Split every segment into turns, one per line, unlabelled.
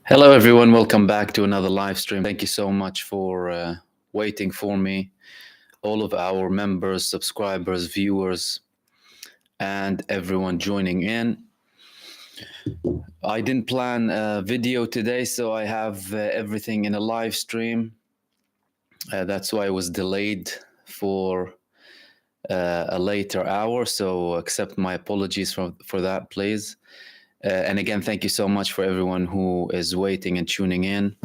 Hello, everyone. Welcome back to another live stream. Thank you so much for waiting for me, all of our members, subscribers, viewers, and everyone joining in. I didn't plan a video today, so I have everything in a live stream. That's why it was delayed for a later hour, so accept my apologies for that, please. And again, thank you so much for everyone who is waiting and tuning in,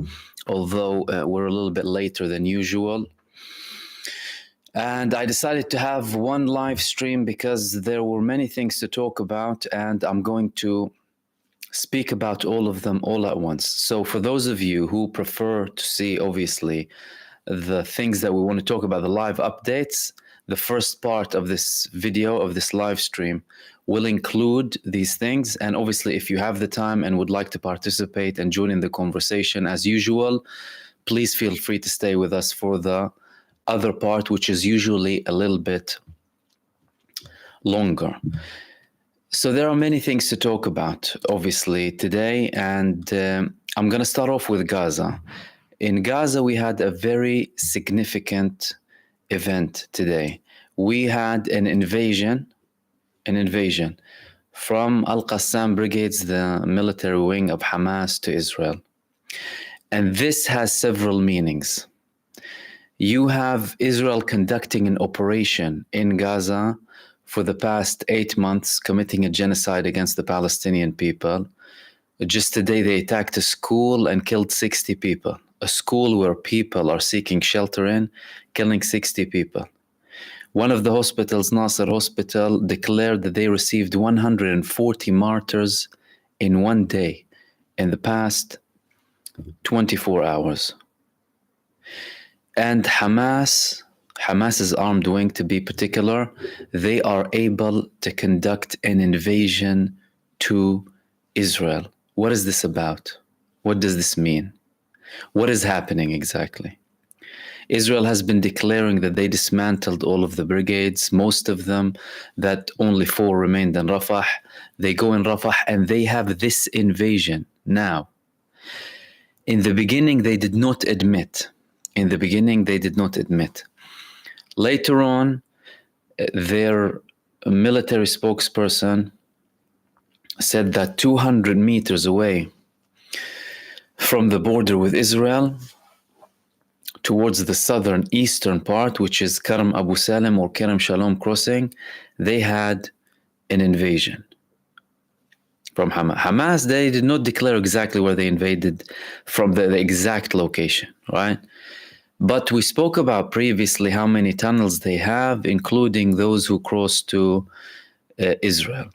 although we're a little bit later than usual. And I decided to have one live stream because there were many things to talk about, and I'm going to speak about all of them all at once. So for those of you who prefer to see, obviously, the things that we want to talk about, the live updates, the first part of this video, of this live stream, will include these things. And obviously, if you have the time and would like to participate and join in the conversation as usual, please feel free to stay with us for the other part, which is usually a little bit longer. So there are many things to talk about, obviously, today. And I'm going to start off with Gaza. In Gaza, we had a very significant event today. We had an invasion from Al-Qassam brigades, the military wing of Hamas, to Israel. And this has several meanings. You have Israel conducting an operation in Gaza for the past 8 months, committing a genocide against the Palestinian people. Just today, they attacked a school and killed 60 people. A school where people are seeking shelter in, killing 60 people. One of the hospitals, Nasser Hospital, declared that they received 140 martyrs in one day in the past 24 hours. And Hamas's armed wing, to be particular, they are able to conduct an invasion to Israel. What is this about? What does this mean? What is happening exactly? Israel has been declaring that they dismantled all of the brigades, most of them, that only 4 remained in Rafah. They go in Rafah and they have this invasion now. In the beginning, they did not admit. Later on, their military spokesperson said that 200 meters away from the border with Israel, towards the southern eastern part, which is Karam Abu Salim or Karam Shalom crossing, they had an invasion from Hamas. Hamas, they did not declare exactly where they invaded from, the exact location, right? But we spoke about previously how many tunnels they have, including those who cross to Israel.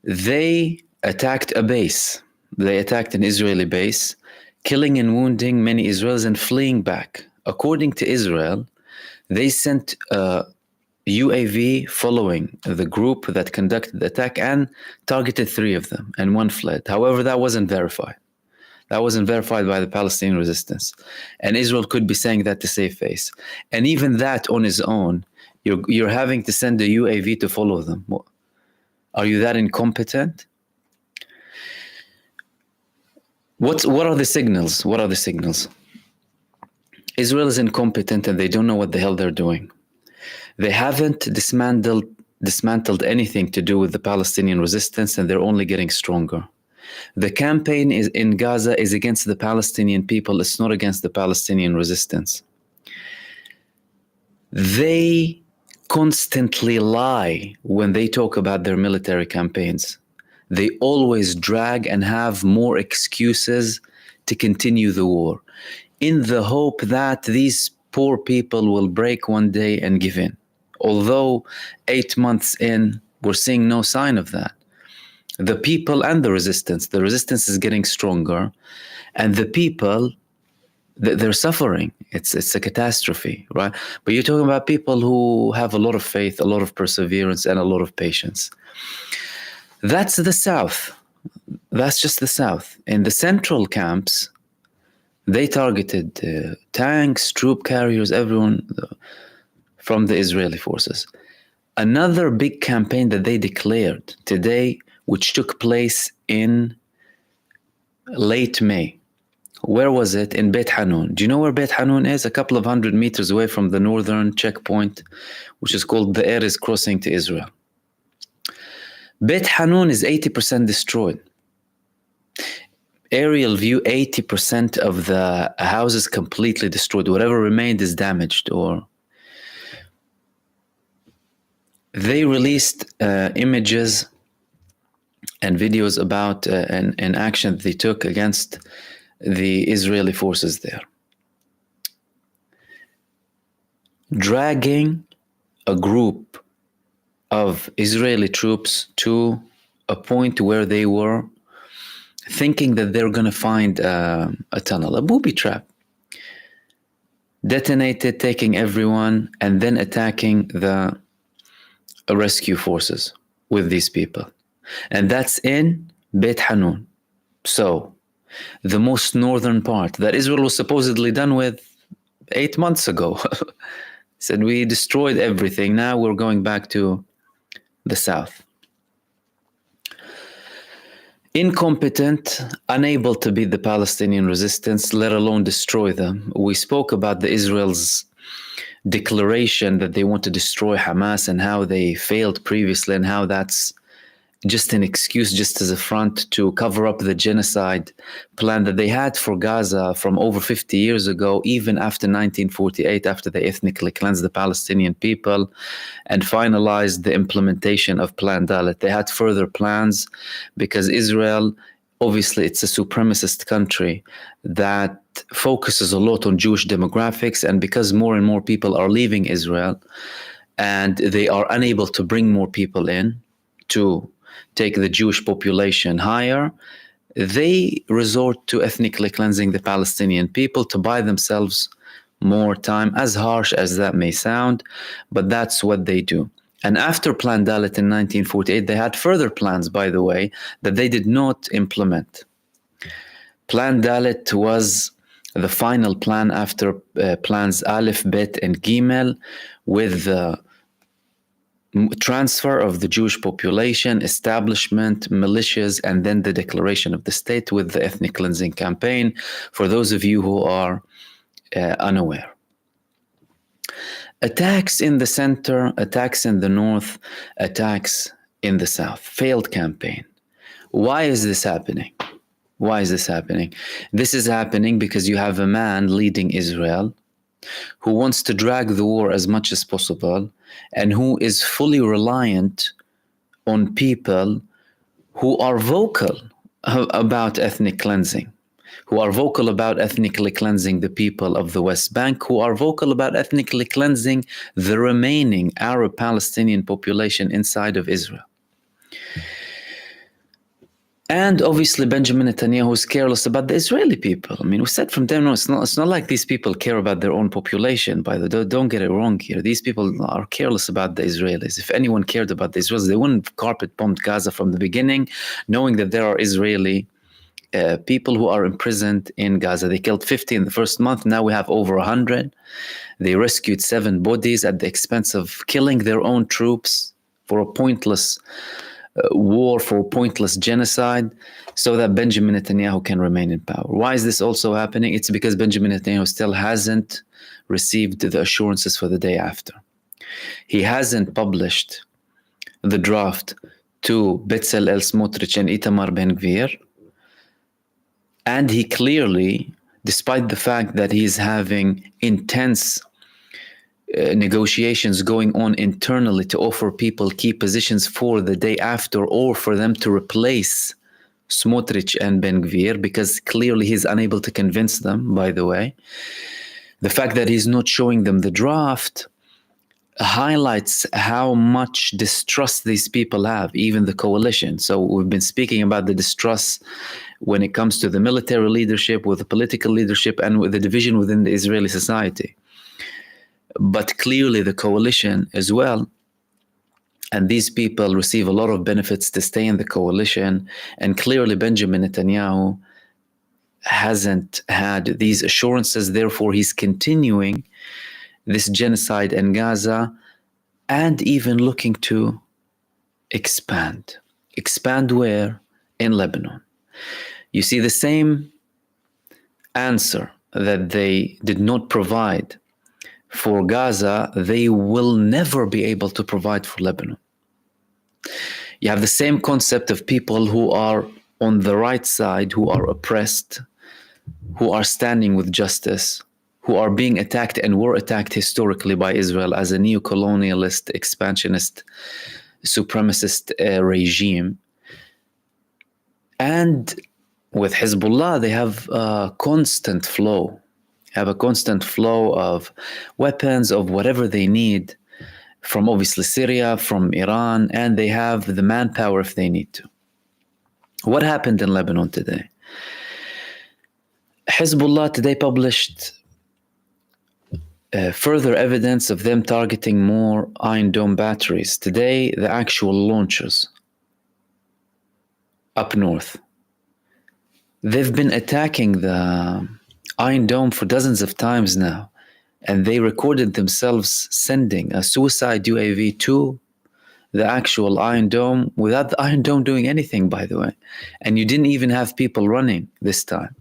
They attacked a base. They attacked an Israeli base, killing and wounding many Israelis and fleeing back. According to Israel, they sent a UAV following the group that conducted the attack and targeted 3 of them, and 1 fled. However, that wasn't verified. That wasn't verified by the Palestinian resistance. And Israel could be saying that to save face. And even that on its own, you're having to send a UAV to follow them. Are you that incompetent? What are the signals? What are the signals? Israel is incompetent and they don't know what the hell they're doing. They haven't dismantled anything to do with the Palestinian resistance, and they're only getting stronger. The campaign in Gaza is against the Palestinian people. It's not against the Palestinian resistance. They constantly lie when they talk about their military campaigns. They always drag and have more excuses to continue the war, in the hope that these poor people will break one day and give in. Although 8 months in, we're seeing no sign of that. The people and the resistance is getting stronger, and the people, they're suffering. It's a catastrophe, right? But you're talking about people who have a lot of faith, a lot of perseverance, and a lot of patience. That's the South. That's just the South. In the central camps, they targeted tanks, troop carriers, everyone from the Israeli forces. Another big campaign that they declared today, which took place in late May. Where was it? In Beit Hanun. Do you know where Beit Hanun is? A couple of 100 meters away from the northern checkpoint, which is called the Erez crossing to Israel. Beit Hanun is 80% destroyed. Aerial view, 80% of the houses completely destroyed. Whatever remained is damaged. Or they released images and videos about an action they took against the Israeli forces there, dragging a group of Israeli troops to a point where they were thinking that they're going to find a tunnel, a booby trap, detonated, taking everyone, and then attacking the rescue forces with these people. And that's in Beit Hanun. So the most northern part that Israel was supposedly done with 8 months ago. Said, we destroyed everything. Now we're going back to the south. Incompetent, unable to beat the Palestinian resistance, let alone destroy them. We spoke about the Israel's declaration that they want to destroy Hamas and how they failed previously and how that's just an excuse, just as a front to cover up the genocide plan that they had for Gaza from over 50 years ago, even after 1948, after they ethnically cleansed the Palestinian people and finalized the implementation of Plan Dalet. They had further plans because Israel, obviously, it's a supremacist country that focuses a lot on Jewish demographics, and because more and more people are leaving Israel and they are unable to bring more people in to take the Jewish population higher, they resort to ethnically cleansing the Palestinian people to buy themselves more time, as harsh as that may sound, but that's what they do. And after Plan Dalet in 1948, they had further plans, by the way, that they did not implement. Plan Dalet was the final plan after plans Aleph, Bet, and Gimel, with the transfer of the Jewish population, establishment, militias, and then the declaration of the state with the ethnic cleansing campaign, for those of you who are unaware. Attacks in the center, attacks in the north, attacks in the south. Failed campaign. Why is this happening? Why is this happening? This is happening because you have a man leading Israel who wants to drag the war as much as possible and who is fully reliant on people who are vocal about ethnic cleansing, who are vocal about ethnically cleansing the people of the West Bank, who are vocal about ethnically cleansing the remaining Arab Palestinian population inside of Israel. And obviously Benjamin Netanyahu is careless about the Israeli people. I mean, we said from them, no, it's not like these people care about their own population. By the way, don't get it wrong here. These people are careless about the Israelis. If anyone cared about the Israelis, they wouldn't have carpet bombed Gaza from the beginning, knowing that there are Israeli people who are imprisoned in Gaza. They killed 50 in the first month. Now we have over 100. They rescued 7 bodies at the expense of killing their own troops for a pointless war, for pointless genocide, so that Benjamin Netanyahu can remain in power. Why is this also happening? It's because Benjamin Netanyahu still hasn't received the assurances for the day after. He hasn't published the draft to Bezalel Smotrich and Itamar Ben-Gvir, and he clearly, despite the fact that he's having intense negotiations going on internally to offer people key positions for the day after, or for them to replace Smotrich and Ben-Gvir, because clearly he's unable to convince them, by the way. The fact that he's not showing them the draft highlights how much distrust these people have, even the coalition. So we've been speaking about the distrust when it comes to the military leadership, with the political leadership, and with the division within the Israeli society. But clearly the coalition as well, and these people receive a lot of benefits to stay in the coalition, and clearly Benjamin Netanyahu hasn't had these assurances. Therefore, he's continuing this genocide in Gaza, and even looking to expand. Expand where? In Lebanon. You see, the same answer that they did not provide for Gaza, they will never be able to provide for Lebanon. You have the same concept of people who are on the right side, who are oppressed, who are standing with justice, who are being attacked and were attacked historically by Israel as a neo-colonialist, expansionist, supremacist regime. And with Hizbullah, they have a constant flow, of weapons, of whatever they need from obviously Syria, from Iran, and they have the manpower if they need to. What happened in Lebanon today? Hezbollah today published further evidence of them targeting more Iron Dome batteries. Today, the actual launchers up north, they've been attacking the Iron Dome for dozens of times now, and they recorded themselves sending a suicide UAV to the actual Iron Dome without the Iron Dome doing anything, by the way. And you didn't even have people running this time.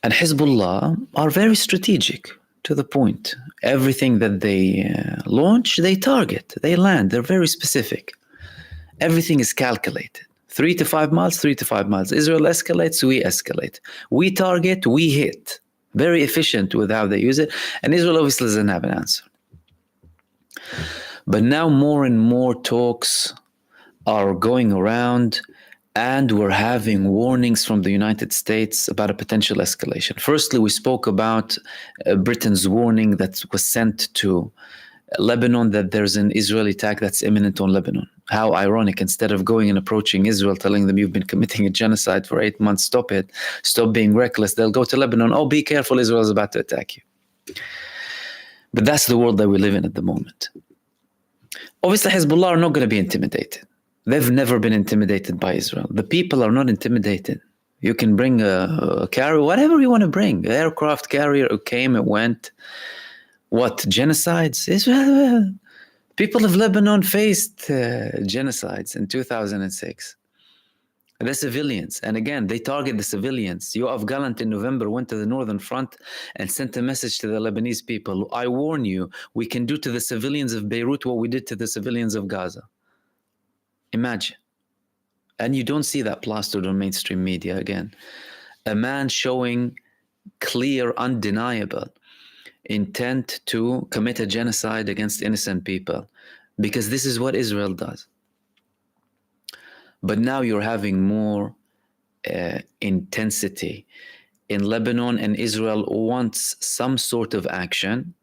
And Hezbollah are very strategic, to the point. Everything that they launch, they target, they land. They're very specific. Everything is calculated. 3 to 5 miles, 3 to 5 miles. Israel escalates, we escalate. We target, we hit. Very efficient with how they use it. And Israel obviously doesn't have an answer. But now more and more talks are going around, and we're having warnings from the United States about a potential escalation. Firstly, we spoke about Britain's warning that was sent to Lebanon that there's an Israeli attack that's imminent on Lebanon. How ironic. Instead of going and approaching Israel, telling them you've been committing a genocide for 8 months, stop it, stop being reckless, they'll go to Lebanon, oh, be careful, Israel is about to attack you. But that's the world that we live in at the moment. Obviously, Hezbollah are not going to be intimidated. They've never been intimidated by Israel. The people are not intimidated. You can bring a carrier, whatever you want to bring. An aircraft carrier who came and went. What, genocides? Israel. People of Lebanon faced genocides in 2006. The civilians. And again, they target the civilians. Yoav Gallant in November went to the Northern Front and sent a message to the Lebanese people. I warn you, we can do to the civilians of Beirut what we did to the civilians of Gaza. Imagine. And you don't see that plastered on mainstream media again. A man showing clear, undeniable intent to commit a genocide against innocent people, because this is what Israel does. But now you're having more intensity in Lebanon, and Israel wants some sort of action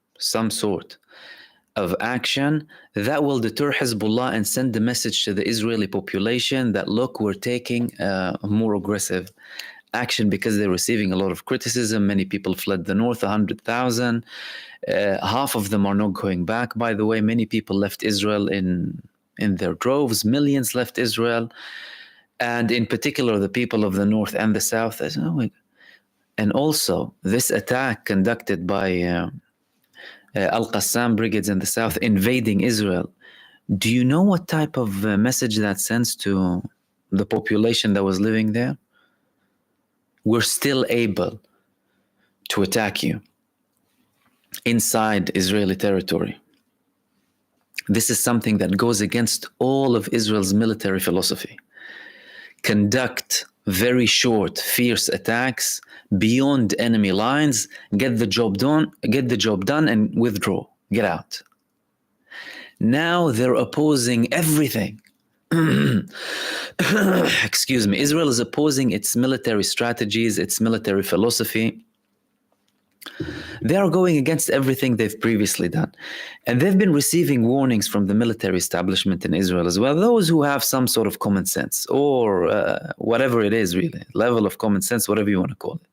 that will deter Hezbollah and send the message to the Israeli population that, look, we're taking a more aggressive action, because they're receiving a lot of criticism. Many people fled the north, 100,000. Half of them are not going back, by the way. Many people left Israel in their droves. Millions left Israel. And in particular, the people of the north and the south. And also, this attack conducted by Al-Qassam brigades in the south invading Israel. Do you know what type of message that sends to the population that was living there? We're still able to attack you inside Israeli territory. This is something that goes against all of Israel's military philosophy. Conduct very short, fierce attacks beyond enemy lines, get the job done and withdraw, get out. Now they're opposing everything. Excuse me. Israel is opposing its military strategies, its military philosophy. They are going against everything they've previously done. And they've been receiving warnings from the military establishment in Israel as well, those who have some sort of common sense, or whatever it is, really, level of common sense, whatever you want to call it.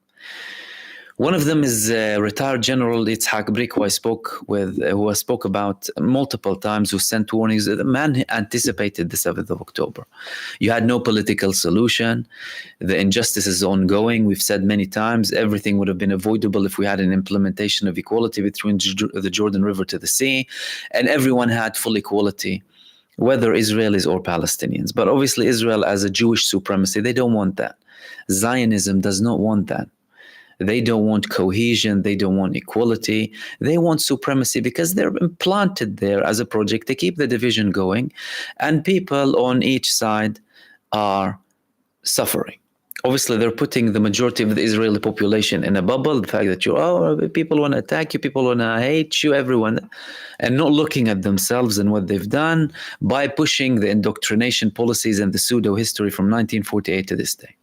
One of them is retired General Yitzhak Brik, who I spoke about multiple times, who sent warnings. The man anticipated the 7th of October. You had no political solution. The injustice is ongoing. We've said many times, everything would have been avoidable if we had an implementation of equality between the Jordan River to the sea, and everyone had full equality whether Israelis or Palestinians. But obviously Israel as a Jewish supremacy, they don't want that. Zionism does not want that. They don't want cohesion. They don't want equality. They want supremacy because they're implanted there as a project to keep the division going, and people on each side are suffering. Obviously, they're putting the majority of the Israeli population in a bubble. The fact that people want to attack you, people want to hate you, everyone, and not looking at themselves and what they've done by pushing the indoctrination policies and the pseudo history from 1948 to this day.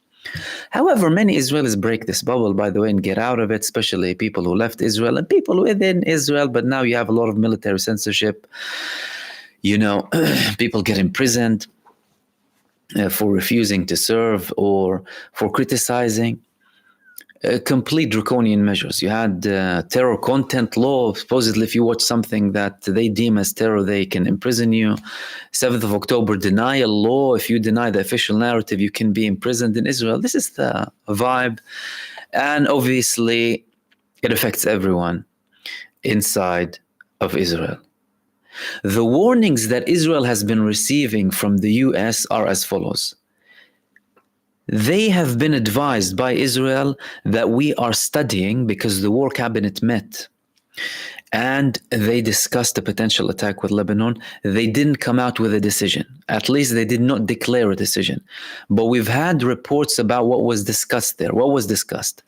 However, many Israelis break this bubble, by the way, and get out of it, especially people who left Israel and people within Israel. But now you have a lot of military censorship. People get imprisoned for refusing to serve or for criticizing. Complete draconian measures. You had terror content law. Supposedly, if you watch something that they deem as terror, they can imprison you. 7th of October denial law. If you deny the official narrative, you can be imprisoned in Israel. This is the vibe. And obviously, it affects everyone inside of Israel. The warnings that Israel has been receiving from the US are as follows. They have been advised by Israel that we are studying, because the war cabinet met and they discussed a potential attack with Lebanon. They didn't come out with a decision. At least they did not declare a decision. But we've had reports about what was discussed there. What was discussed?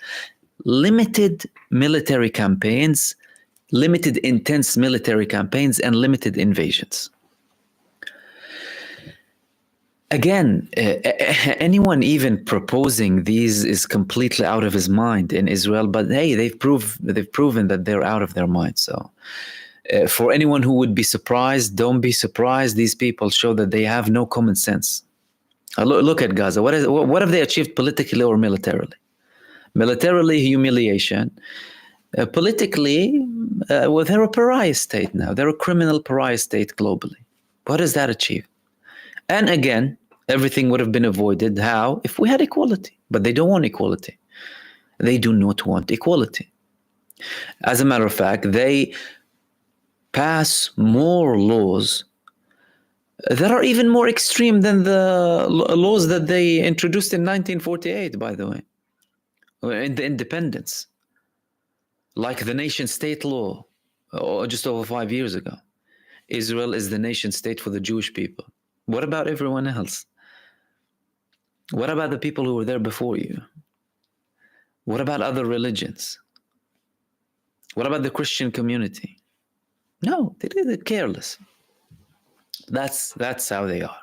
Limited military campaigns, limited intense military campaigns, and limited invasions. Again, anyone even proposing these is completely out of his mind in Israel. But hey, they've proven that they're out of their mind. So, for anyone who would be surprised, don't be surprised. These people show that they have no common sense. Look at Gaza. What have they achieved politically or militarily? Militarily, humiliation. Politically, well, they're a pariah state now. They're a criminal pariah state globally. What does that achieve? And again, everything would have been avoided. How? If we had equality. But they don't want equality. They do not want equality. As a matter of fact, they pass more laws that are even more extreme than the laws that they introduced in 1948, by the way, in the independence. Like the nation-state law, just over 5 years ago. Israel is the nation-state for the Jewish people. What about everyone else? What about the people who were there before you? What about other religions? What about the Christian community? No, they're careless. That's how they are.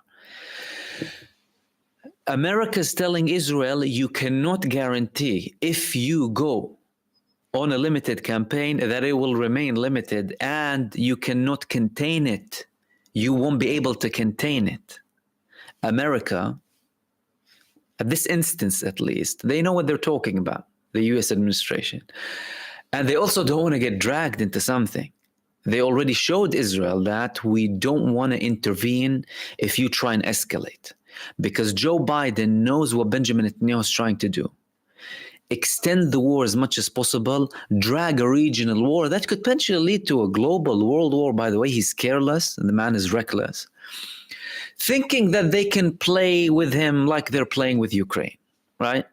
America's telling Israel, you cannot guarantee if you go on a limited campaign that it will remain limited, and you cannot contain it. You won't be able to contain it. America, at this instance at least, they know what they're talking about, the US administration. And they also don't want to get dragged into something. They already showed Israel that we don't want to intervene if you try and escalate. Because Joe Biden knows what Benjamin Netanyahu is trying to do. Extend the war as much as possible, drag a regional war that could potentially lead to a global world war. By the way, he's careless and the man is reckless. Thinking that they can play with him like they're playing with Ukraine, right?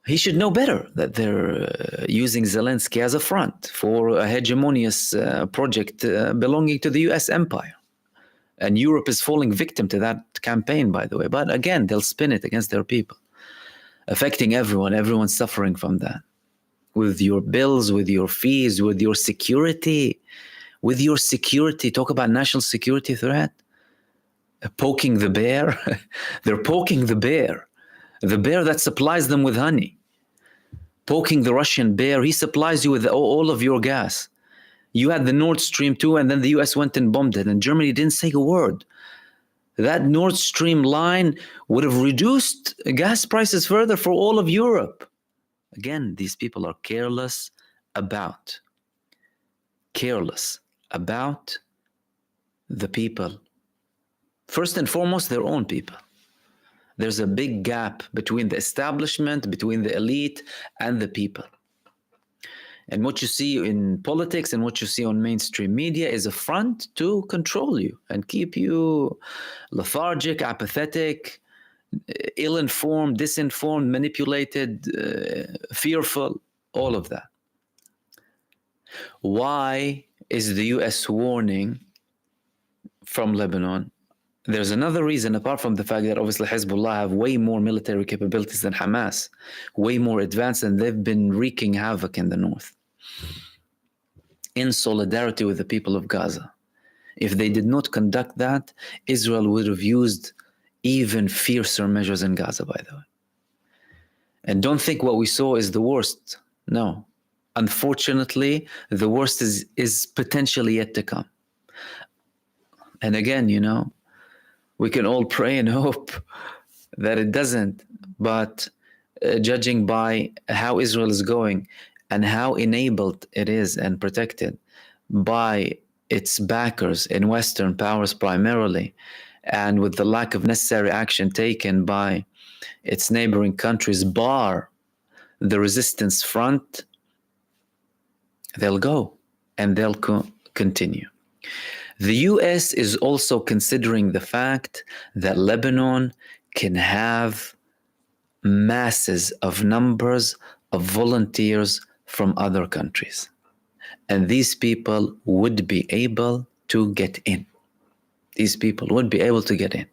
He should know better that they're using Zelensky as a front for a hegemonious project belonging to the US empire. And Europe is falling victim to that campaign, by the way. But again, they'll spin it against their people, affecting everyone. Everyone's suffering from that. With your bills, with your fees, with your security. With your security. Talk about national security threat. Poking the bear. They're poking the bear. The bear that supplies them with honey. Poking the Russian bear. He supplies you with all of your gas. You had the Nord Stream 2, and then the US went and bombed it, and Germany didn't say a word. That Nord Stream line would have reduced gas prices further for all of Europe. Again, these people are careless about the people. First and foremost, their own people. There's a big gap between the establishment, between the elite, and the people. And what you see in politics and what you see on mainstream media is a front to control you and keep you lethargic, apathetic, ill-informed, disinformed, manipulated, fearful, all of that. Why is the US warning from Lebanon? There's another reason, apart from the fact that obviously Hizbullah have way more military capabilities than Hamas, way more advanced, and they've been wreaking havoc in the north in solidarity with the people of Gaza. If they did not conduct that, Israel would have used even fiercer measures in Gaza, by the way. And don't think what we saw is the worst. No. Unfortunately, the worst is potentially yet to come. And again, we can all pray and hope that it doesn't. But judging by how Israel is going and how enabled it is and protected by its backers in Western powers primarily, and with the lack of necessary action taken by its neighboring countries, bar the resistance front, they'll go and they'll continue. The US is also considering the fact that Lebanon can have masses of numbers of volunteers from other countries. And these people would be able to get in. These people would be able to get in.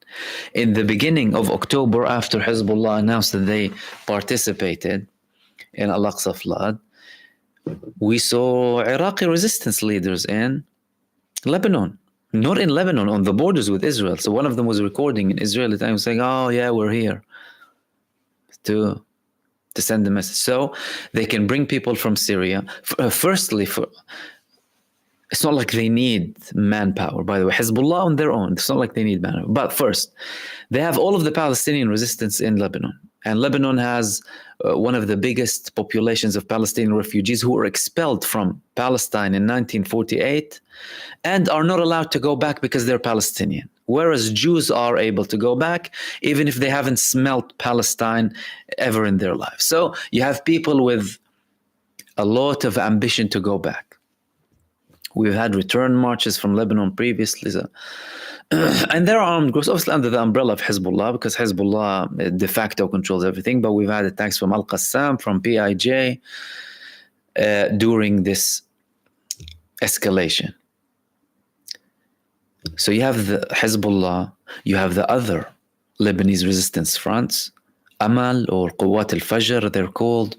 In the beginning of October, after Hizbullah announced that they participated in Al-Aqsa flood, we saw Iraqi resistance leaders in Lebanon. Not in Lebanon, on the borders with Israel. So one of them was recording in Israeli time saying, oh yeah, we're here to send the message. So they can bring people from Syria. Firstly, it's not like they need manpower, by the way. Hezbollah on their own, it's not like they need manpower. But first, they have all of the Palestinian resistance in Lebanon. And Lebanon has one of the biggest populations of Palestinian refugees who were expelled from Palestine in 1948 and are not allowed to go back because they're Palestinian. Whereas Jews are able to go back even if they haven't smelt Palestine ever in their lives. So you have people with a lot of ambition to go back. We've had return marches from Lebanon previously. So and there are armed groups, obviously under the umbrella of Hezbollah, because Hezbollah de facto controls everything. But we've had attacks from Al-Qassam, from PIJ during this escalation. So you have the Hezbollah, you have the other Lebanese resistance fronts, Amal or Quwat al-Fajr, they're called,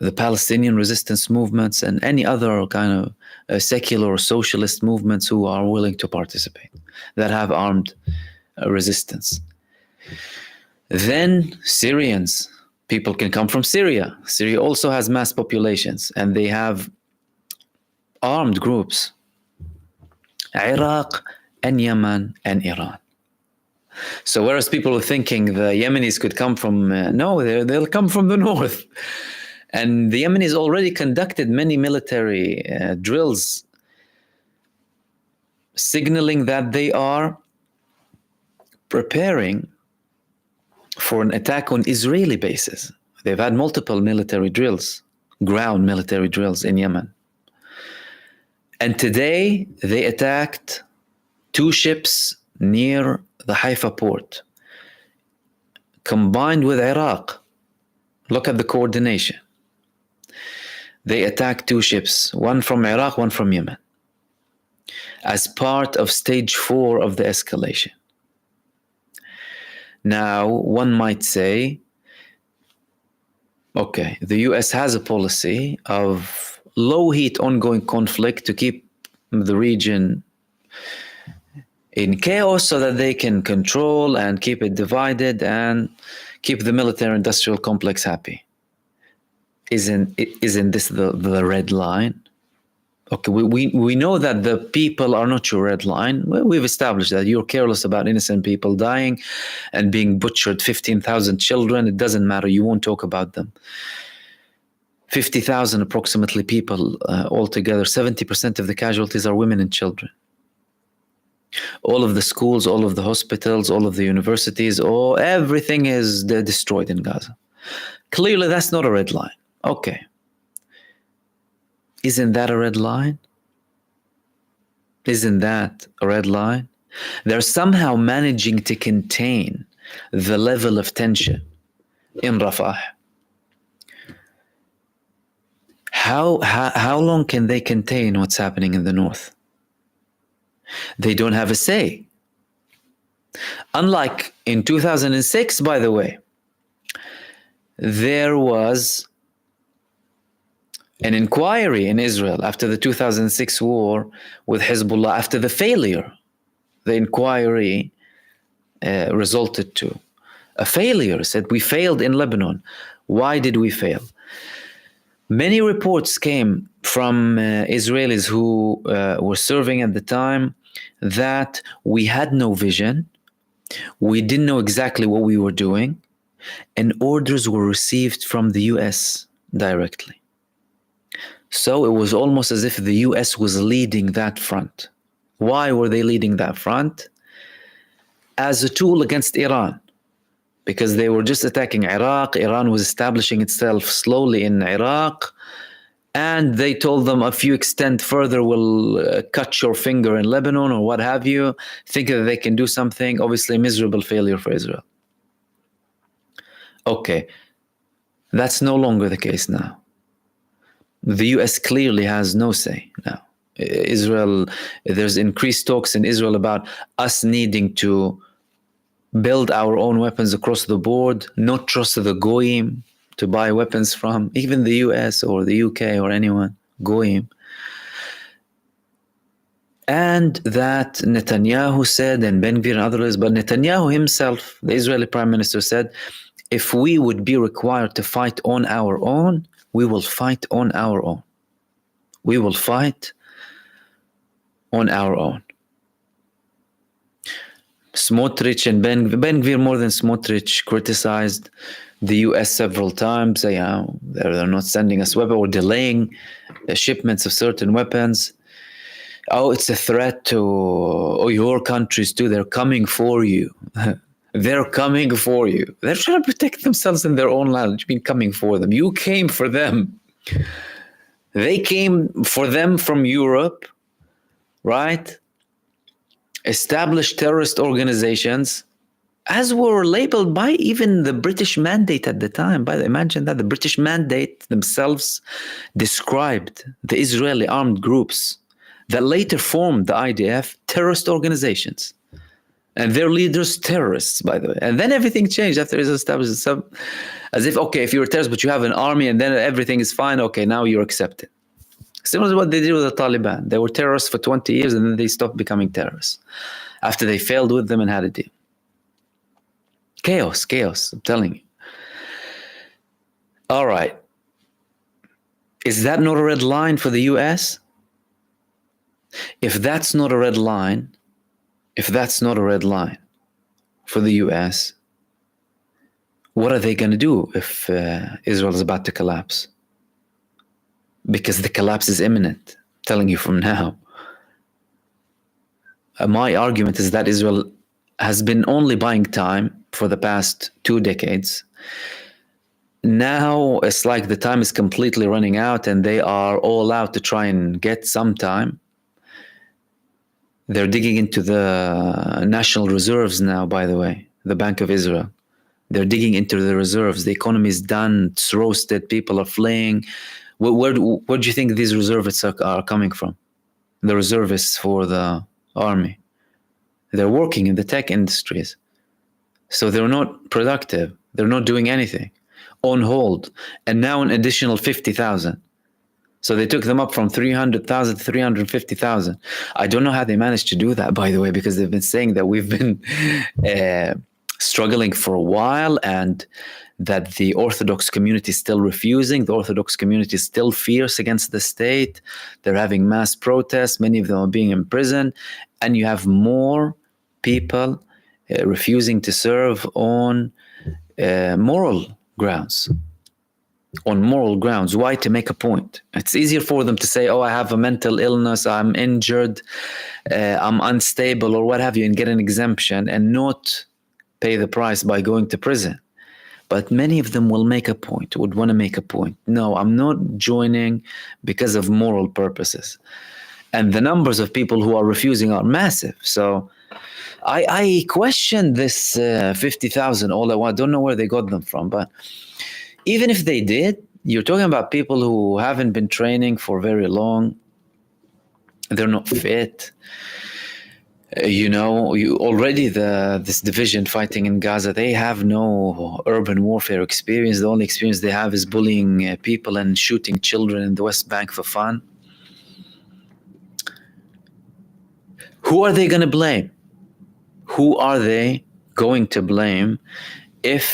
the Palestinian resistance movements, and any other kind of secular or socialist movements who are willing to participate, that have armed resistance. Then Syrians, people can come from Syria. Syria also has mass populations, and they have armed groups. Iraq and Yemen and Iran. So whereas people were thinking the Yemenis could come from, no, they'll come from the north. And the Yemenis already conducted many military drills, signaling that they are preparing for an attack on Israeli bases. They've had multiple military drills, ground military drills in Yemen. And today they attacked 2 ships near the Haifa port. Combined with Iraq, look at the coordination. They attacked 2 ships, one from Iraq, one from Yemen, as part of stage 4 of the escalation. Now, one might say, okay, the US has a policy of low heat ongoing conflict to keep the region in chaos so that they can control and keep it divided and keep the military industrial complex happy. Isn't this the red line? Okay, we know that the people are not your red line. Well, we've established that you're careless about innocent people dying and being butchered, 15,000 children. It doesn't matter. You won't talk about them. 50,000 approximately people altogether. 70% of the casualties are women and children. All of the schools, all of the hospitals, all of the universities, everything is destroyed in Gaza. Clearly, that's not a red line. Okay. Isn't that a red line? Isn't that a red line? They're somehow managing to contain the level of tension in Rafah. How long can they contain what's happening in the north? They don't have a say. Unlike in 2006, by the way, there was an inquiry in Israel after the 2006 war with Hizbullah, after the failure. The inquiry resulted to a failure, said we failed in Lebanon. Why did we fail? Many reports came from Israelis who were serving at the time that we had no vision, we didn't know exactly what we were doing, and orders were received from the US directly. So it was almost as if the US was leading that front. Why were they leading that front? As a tool against Iran, because they were just attacking Iraq. Iran was establishing itself slowly in Iraq, and they told them if you extend further, we'll cut your finger in Lebanon or what have you, thinking that they can do something. Obviously, miserable failure for Israel. Okay, that's no longer the case now. The US clearly has no say now. Israel, there's increased talks in Israel about us needing to build our own weapons across the board, not trust the Goyim to buy weapons from, even the US or the UK or anyone, Goyim. And that Netanyahu said, and Ben Gvir and others, but Netanyahu himself, the Israeli prime minister, said, if we would be required to fight on our own, we will fight on our own. We will fight on our own. Smotrich and Ben Gvir, more than Smotrich, criticized the US several times. They're not sending us weapons or delaying shipments of certain weapons. Oh, it's a threat to your countries too. They're coming for you. They're coming for you. They're trying to protect themselves in their own land. What do you mean coming for them? You came for them. They came for them from Europe, right? Established terrorist organizations, as were labeled by even the British mandate at the time. Imagine that the British mandate themselves described the Israeli armed groups that later formed the IDF terrorist organizations, and their leaders terrorists, by the way. And then everything changed after it was established, as if, okay, if you're a terrorist but you have an army and then everything is fine, okay, now you're accepted. Similar to what they did with the Taliban. They were terrorists for 20 years and then they stopped becoming terrorists after they failed with them and had a deal. Chaos, I'm telling you. All right. Is that not a red line for the US? If that's not a red line for the US, what are they going to do if Israel is about to collapse? Because the collapse is imminent, I'm telling you from now. My argument is that Israel has been only buying time for the past 2 decades. Now it's like the time is completely running out and they are all out to try and get some time. They're digging into the national reserves now, by the way, the Bank of Israel. They're digging into the reserves. The economy is done. It's roasted. People are fleeing. Where do you think these reservists are coming from? The reservists for the army. They're working in the tech industries. So they're not productive. They're not doing anything. On hold. And now an additional 50,000. So they took them up from 300,000 to 350,000. I don't know how they managed to do that, by the way, because they've been saying that we've been struggling for a while and that the Orthodox community is still refusing. The Orthodox community is still fierce against the state. They're having mass protests. Many of them are being imprisoned. And you have more people refusing to serve on moral grounds. On moral grounds. Why? To make a point. It's easier for them to say, oh, I have a mental illness, I'm injured, I'm unstable, or what have you, and get an exemption and not pay the price by going to prison. But many of them will make a point, would want to make a point. No, I'm not joining because of moral purposes. And the numbers of people who are refusing are massive. So I question this 50,000 all at once. I don't know where they got them from. But even if they did, you're talking about people who haven't been training for very long. They're not fit. Already this division fighting in Gaza, they have no urban warfare experience. The only experience they have is bullying people and shooting children in the West Bank for fun. Who are they going to blame? Who are they going to blame if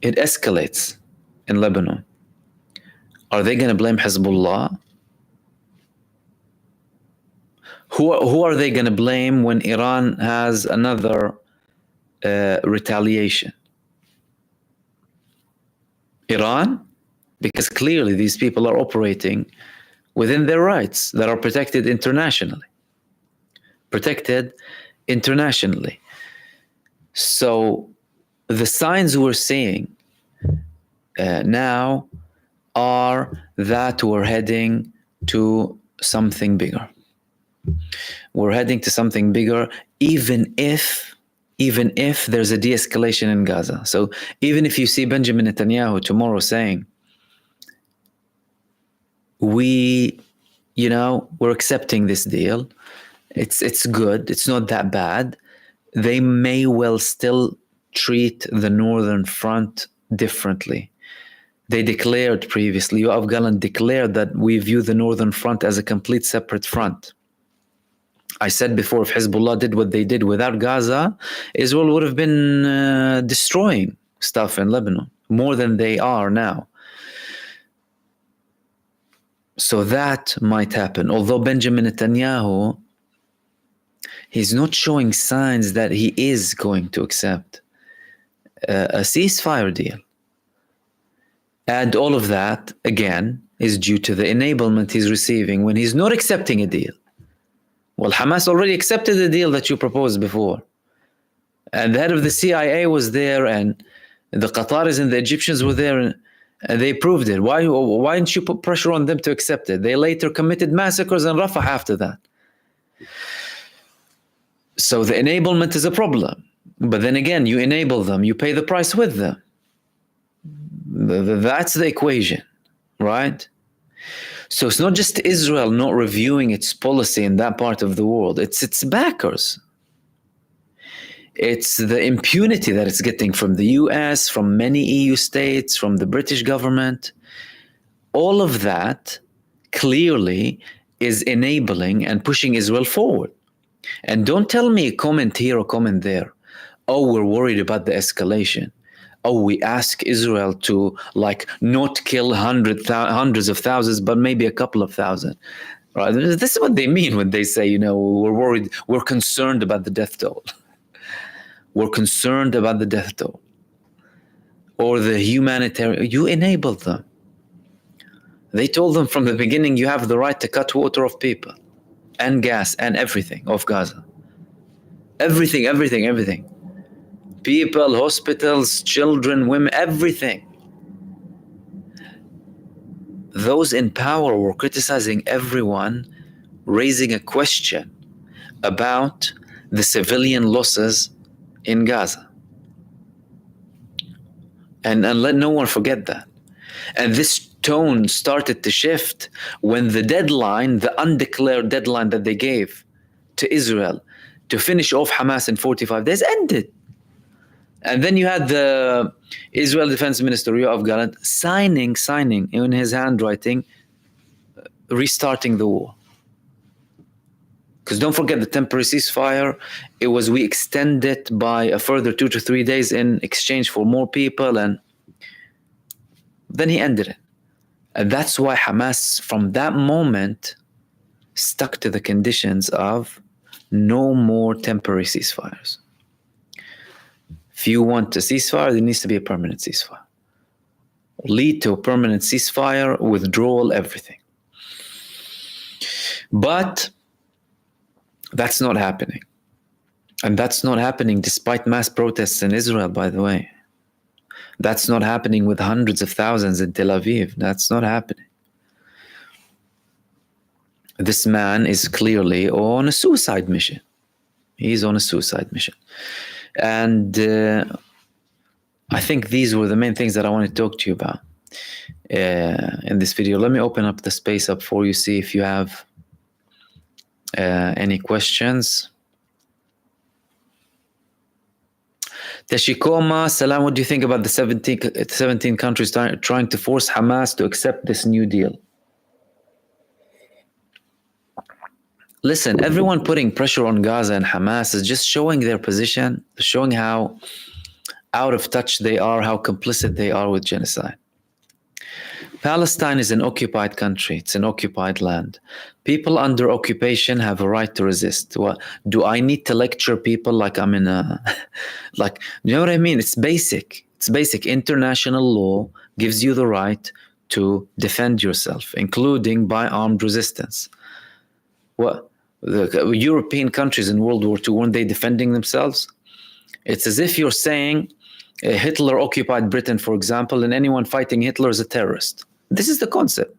it escalates in Lebanon? Are they going to blame Hizbullah? Who are they going to blame when Iran has another retaliation? Iran? Because clearly these people are operating within their rights that are protected internationally. So the signs we're seeing now are that we're heading to something bigger. We're heading to something bigger, even if there's a de-escalation in Gaza. So even if you see Benjamin Netanyahu tomorrow saying, we're accepting this deal, it's good, it's not that bad, they may well still treat the northern front differently. They declared previously, Yoav Gallant declared that we view the northern front as a complete separate front. I said before, if Hezbollah did what they did without Gaza, Israel would have been destroying stuff in Lebanon more than they are now. So that might happen. Although Benjamin Netanyahu, he's not showing signs that he is going to accept a ceasefire deal. And all of that, again, is due to the enablement he's receiving when he's not accepting a deal. Well, Hamas already accepted the deal that you proposed before. And the head of the CIA was there, and the Qataris and the Egyptians were there, and they approved it. Why didn't you put pressure on them to accept it? They later committed massacres in Rafah after that. So the enablement is a problem. But then again, you enable them, you pay the price with them. That's the equation, right? So it's not just Israel not reviewing its policy in that part of the world. It's its backers. It's the impunity that it's getting from the US, from many EU states, from the British government. All of that clearly is enabling and pushing Israel forward. And don't tell me comment here or comment there. Oh, we're worried about the escalation. Oh, we ask Israel to not kill hundreds of thousands, but maybe a couple of thousand. Right? This is what they mean when they say, we're worried, we're concerned about the death toll. We're concerned about the death toll. Or the humanitarian, you enabled them. They told them from the beginning, you have the right to cut water off people and gas and everything off Gaza. Everything. People, hospitals, children, women, everything. Those in power were criticizing everyone, raising a question about the civilian losses in Gaza. And let no one forget that. And this tone started to shift when the deadline, the undeclared deadline that they gave to Israel to finish off Hamas in 45 days ended. And then you had the Israel Defense Minister, Yoav Gallant, signing in his handwriting, restarting the war. Because don't forget the temporary ceasefire, we extend it by a further 2 to 3 days in exchange for more people, and then he ended it. And that's why Hamas, from that moment, stuck to the conditions of no more temporary ceasefires. If you want a ceasefire, there needs to be a permanent ceasefire. Lead to a permanent ceasefire, withdrawal, everything. But that's not happening. And that's not happening despite mass protests in Israel, by the way. That's not happening with hundreds of thousands in Tel Aviv. That's not happening. This man is clearly on a suicide mission. He's on a suicide mission. And I think these were the main things that I want to talk to you about in this video. Let me open up the space up for you, see if you have any questions. Tashikoma, Salam, what do you think about the 17 countries trying to force Hamas to accept this new deal? Listen, everyone putting pressure on Gaza and Hamas is just showing their position, showing how out of touch they are, how complicit they are with genocide. Palestine is an occupied country. It's an occupied land. People under occupation have a right to resist. Well, do I need to lecture people like I'm in a... like, you know what I mean? It's basic. It's basic. International law gives you the right to defend yourself, including by armed resistance. What? The European countries in World War II, weren't they defending themselves? It's as if you're saying Hitler occupied Britain, for example, and anyone fighting Hitler is a terrorist. This is the concept.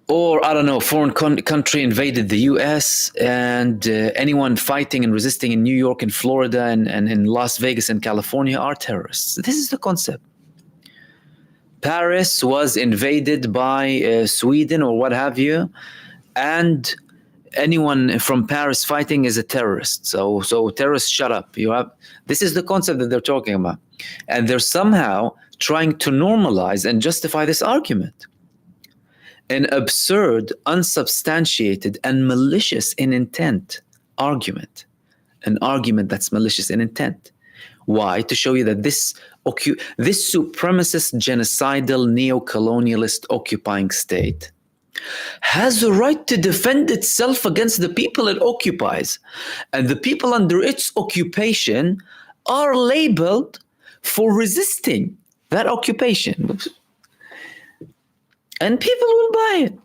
Or, I don't know, foreign country invaded the US, and anyone fighting and resisting in New York and Florida and in Las Vegas and California are terrorists. This is the concept. Paris was invaded by Sweden or what have you, and anyone from Paris fighting is a terrorist. So terrorists, shut up. This is the concept that they're talking about. And they're somehow trying to normalize and justify this argument. An absurd, unsubstantiated, and malicious in intent argument. An argument that's malicious in intent. Why? To show you that this supremacist, genocidal, neo-colonialist occupying state has a right to defend itself against the people it occupies. And the people under its occupation are labeled for resisting that occupation. And people will buy it.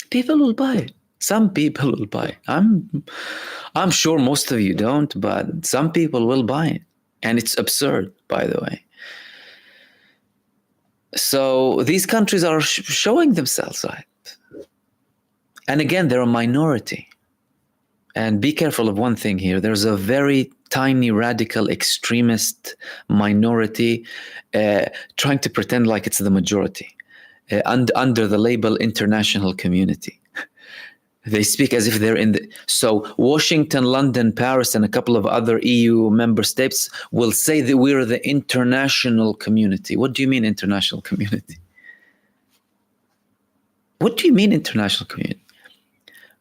People will buy it. Some people will buy it. I'm sure most of you don't, but some people will buy it. And it's absurd, by the way. So these countries are showing themselves, right? And again, they're a minority. And be careful of one thing here. There's a very tiny, radical, extremist minority trying to pretend like it's the majority under the label international community. They speak as if they're in the... So Washington, London, Paris, and a couple of other EU member states will say that we're the international community. What do you mean international community? What do you mean international community?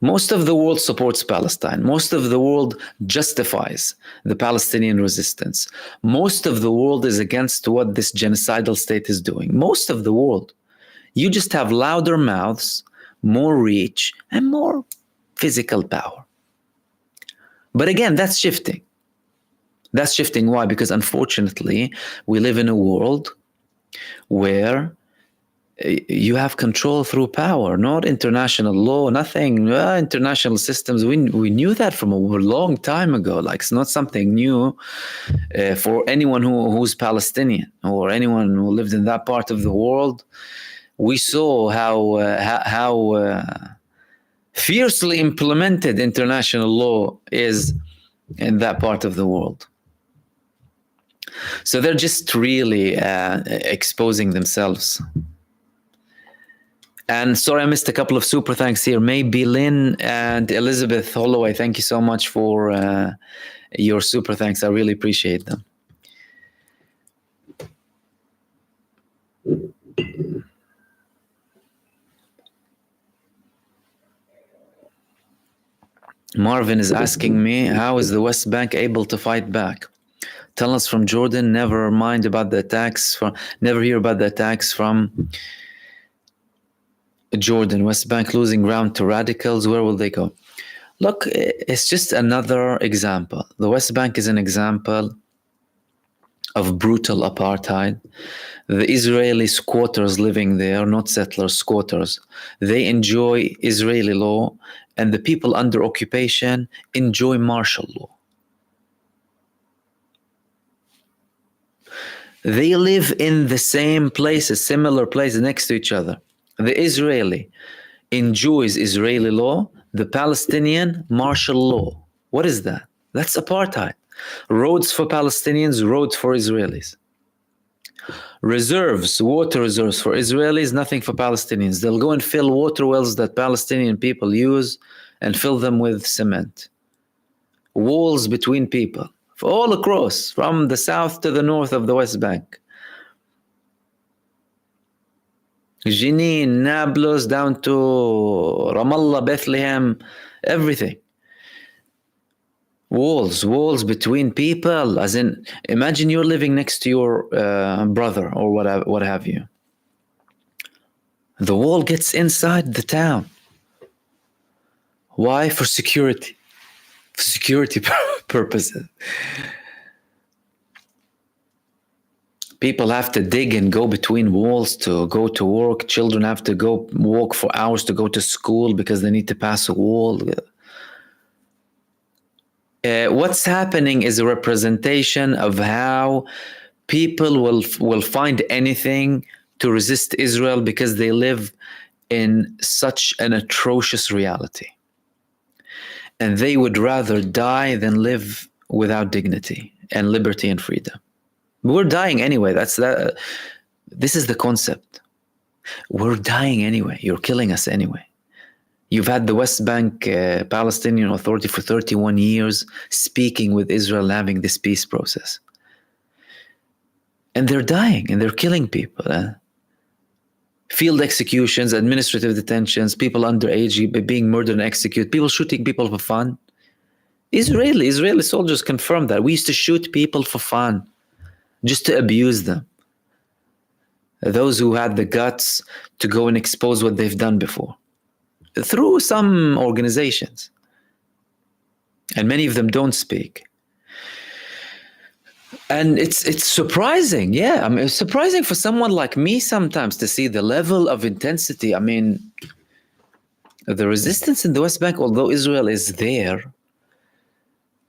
Most of the world supports Palestine. Most of the world justifies the Palestinian resistance. Most of the world is against what this genocidal state is doing. Most of the world. You just have louder mouths, more reach, and more physical power. But again, that's shifting. That's shifting. Why? Because unfortunately, we live in a world where you have control through power, not international law, nothing. International systems, we knew that from a long time ago. Like, it's not something new for anyone who's Palestinian or anyone who lived in that part of the world. We saw how fiercely implemented international law is in that part of the world. So they're just really exposing themselves. And sorry, I missed a couple of super thanks here. Maybe Lynn and Elizabeth Holloway, thank you so much for your super thanks. I really appreciate them. Marvin is asking me, how is the West Bank able to fight back? Tell us from Jordan, never mind about the attacks, never hear about the attacks from Jordan. West Bank losing ground to radicals, where will they go? Look, it's just another example. The West Bank is an example of brutal apartheid. The Israeli squatters living there, not settlers, squatters, they enjoy Israeli law, and the people under occupation enjoy martial law. They live in the same places, similar places next to each other. The Israeli enjoys Israeli law, the Palestinian martial law. What is that? That's apartheid. Roads for Palestinians, roads for Israelis. Reserves, water reserves for Israelis, nothing for Palestinians. They'll go and fill water wells that Palestinian people use and fill them with cement. Walls between people, all across, from the south to the north of the West Bank. Jenin, Nablus, down to Ramallah, Bethlehem, everything. Walls between people, as in, imagine you're living next to your brother or what have you. The wall gets inside the town. Why? For security. For security purposes. People have to dig and go between walls to go to work. Children have to go walk for hours to go to school because they need to pass a wall. What's happening is a representation of how people will find anything to resist Israel because they live in such an atrocious reality. And they would rather die than live without dignity and liberty and freedom. We're dying anyway. This is the concept. We're dying anyway. You're killing us anyway. You've had the West Bank Palestinian Authority for 31 years speaking with Israel and having this peace process. And they're dying and they're killing people. Field executions, administrative detentions, people underage being murdered and executed, people shooting people for fun. Israeli soldiers confirmed that. We used to shoot people for fun, just to abuse them. Those who had the guts to go and expose what they've done before. Through some organizations. And many of them don't speak. And it's surprising, yeah. I mean, it's surprising for someone like me sometimes to see the level of intensity. I mean, the resistance in the West Bank, although Israel is there,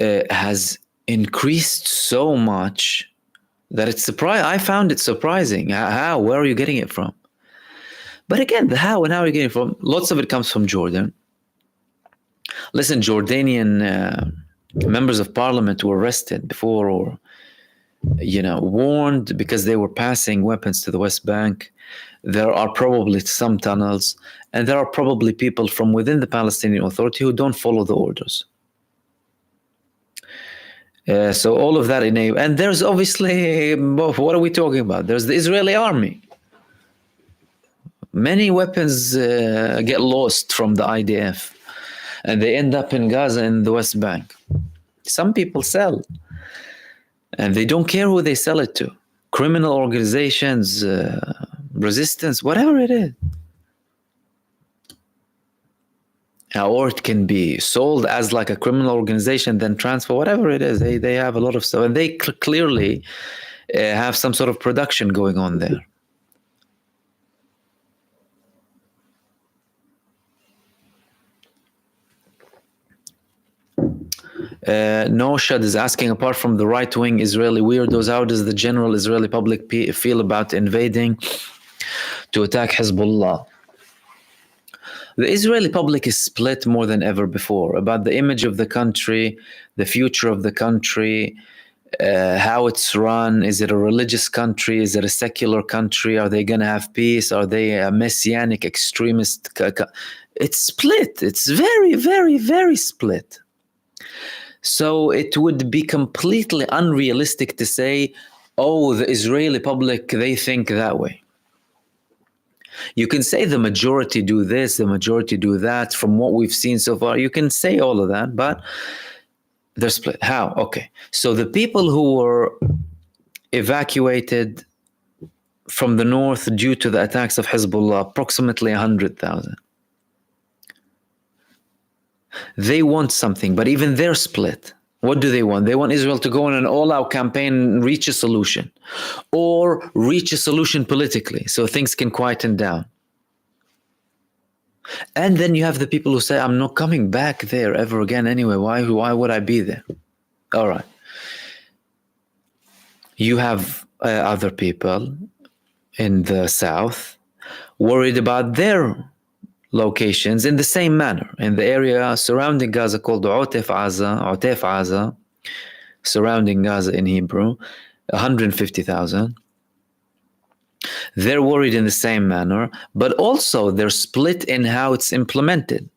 has increased so much that it's I found it surprising. How? Where are you getting it from? But again, the how and how are you getting it from? Lots of it comes from Jordan. Listen, Jordanian members of parliament were arrested before or, warned because they were passing weapons to the West Bank. There are probably some tunnels, and there are probably people from within the Palestinian Authority who don't follow the orders. So all of that enabled, and there's obviously, what are we talking about? There's the Israeli army. Many weapons get lost from the IDF, and they end up in Gaza and the West Bank. Some people sell, and they don't care who they sell it to. Criminal organizations, resistance, whatever it is. Or it can be sold as like a criminal organization, then transfer, whatever it is. They have a lot of stuff, and they clearly have some sort of production going on there. Noshad is asking, apart from the right-wing Israeli weirdos, how does the general Israeli public feel about invading to attack Hizbullah? The Israeli public is split more than ever before about the image of the country, the future of the country, how it's run. Is it a religious country? Is it a secular country? Are they going to have peace? Are they a messianic extremist? It's split. It's very, very, very split. So it would be completely unrealistic to say, oh, the Israeli public, they think that way. You can say the majority do this, the majority do that. From what we've seen so far, you can say all of that, but they're split. How? Okay. So the people who were evacuated from the north due to the attacks of Hizbullah, approximately 100,000. They want something, but even they're split. What do they want? They want Israel to go on an all-out campaign and reach a solution, or reach a solution politically so things can quieten down. And then you have the people who say, I'm not coming back there ever again anyway. Why would I be there? All right. You have other people in the south worried about their locations in the same manner. In the area surrounding Gaza called Otef Aza, surrounding Gaza in Hebrew, 150,000. They're worried in the same manner, but also they're split in how it's implemented.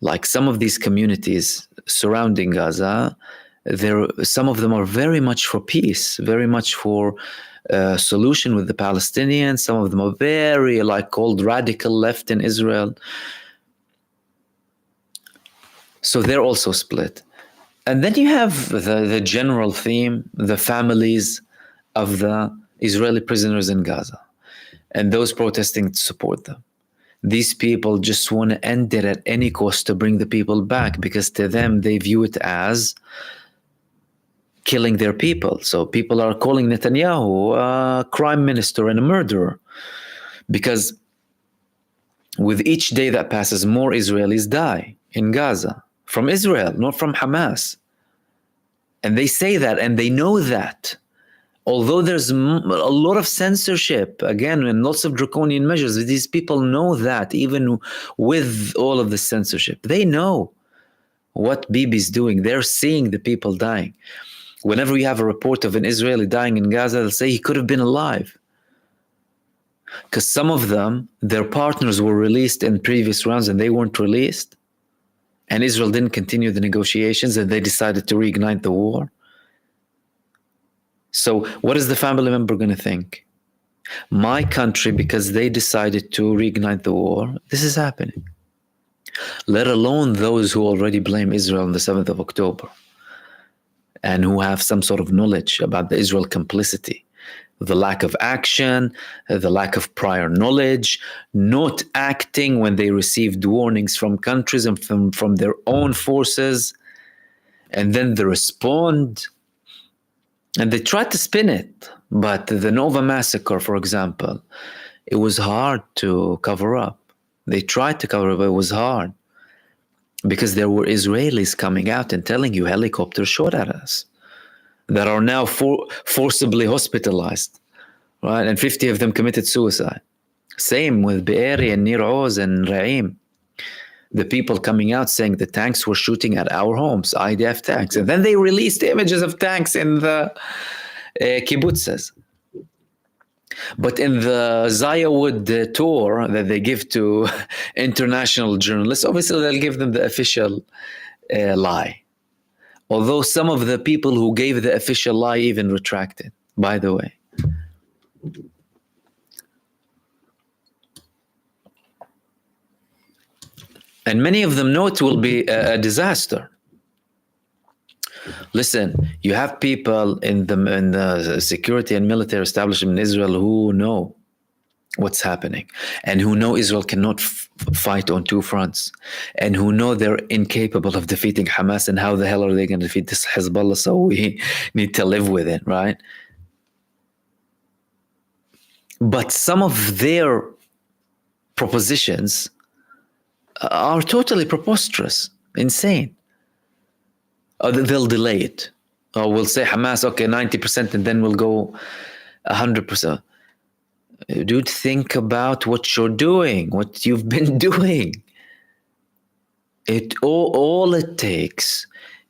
Like some of these communities surrounding Gaza, some of them are very much for peace, very much for solution with the Palestinians. Some of them are very called radical left in Israel. So they're also split. And then you have the general theme, the families of the Israeli prisoners in Gaza and those protesting to support them. These people just want to end it at any cost to bring the people back, because to them, they view it as killing their people. So people are calling Netanyahu a crime minister and a murderer, because with each day that passes, more Israelis die in Gaza from Israel, not from Hamas. And they say that, and they know that. Although there's a lot of censorship, again, and lots of draconian measures, these people know that, even with all of the censorship. They know what Bibi's doing. They're seeing the people dying. Whenever you have a report of an Israeli dying in Gaza, they'll say he could have been alive. Because some of them, their partners were released in previous rounds and they weren't released. And Israel didn't continue the negotiations and they decided to reignite the war. So what is the family member going to think? My country, because they decided to reignite the war, this is happening. Let alone those who already blame Israel on the 7th of October and who have some sort of knowledge about the Israel complicity, the lack of action, the lack of prior knowledge, not acting when they received warnings from countries and from their own forces, and then they respond. And they tried to spin it, but the Nova massacre, for example, it was hard to cover up. They tried to cover it, but it was hard because there were Israelis coming out and telling you helicopters shot at us that are now forcibly hospitalized, right? And 50 of them committed suicide. Same with Be'eri and Nir Oz and Ra'im. The people coming out saying the tanks were shooting at our homes, IDF tanks. And then they released images of tanks in the kibbutzes. But in the Ziowood tour that they give to international journalists, obviously they'll give them the official lie. Although some of the people who gave the official lie even retracted, by the way. And many of them know it will be a disaster. Listen, you have people in the security and military establishment in Israel who know what's happening and who know Israel cannot fight on two fronts and who know they're incapable of defeating Hamas, and how the hell are they going to defeat this Hizbullah? So we need to live with it, right? But some of their propositions are totally preposterous, insane. They'll delay it. Or we'll say Hamas, okay, 90%, and then we'll go 100%. Dude, think about what you're doing, what you've been doing. All it takes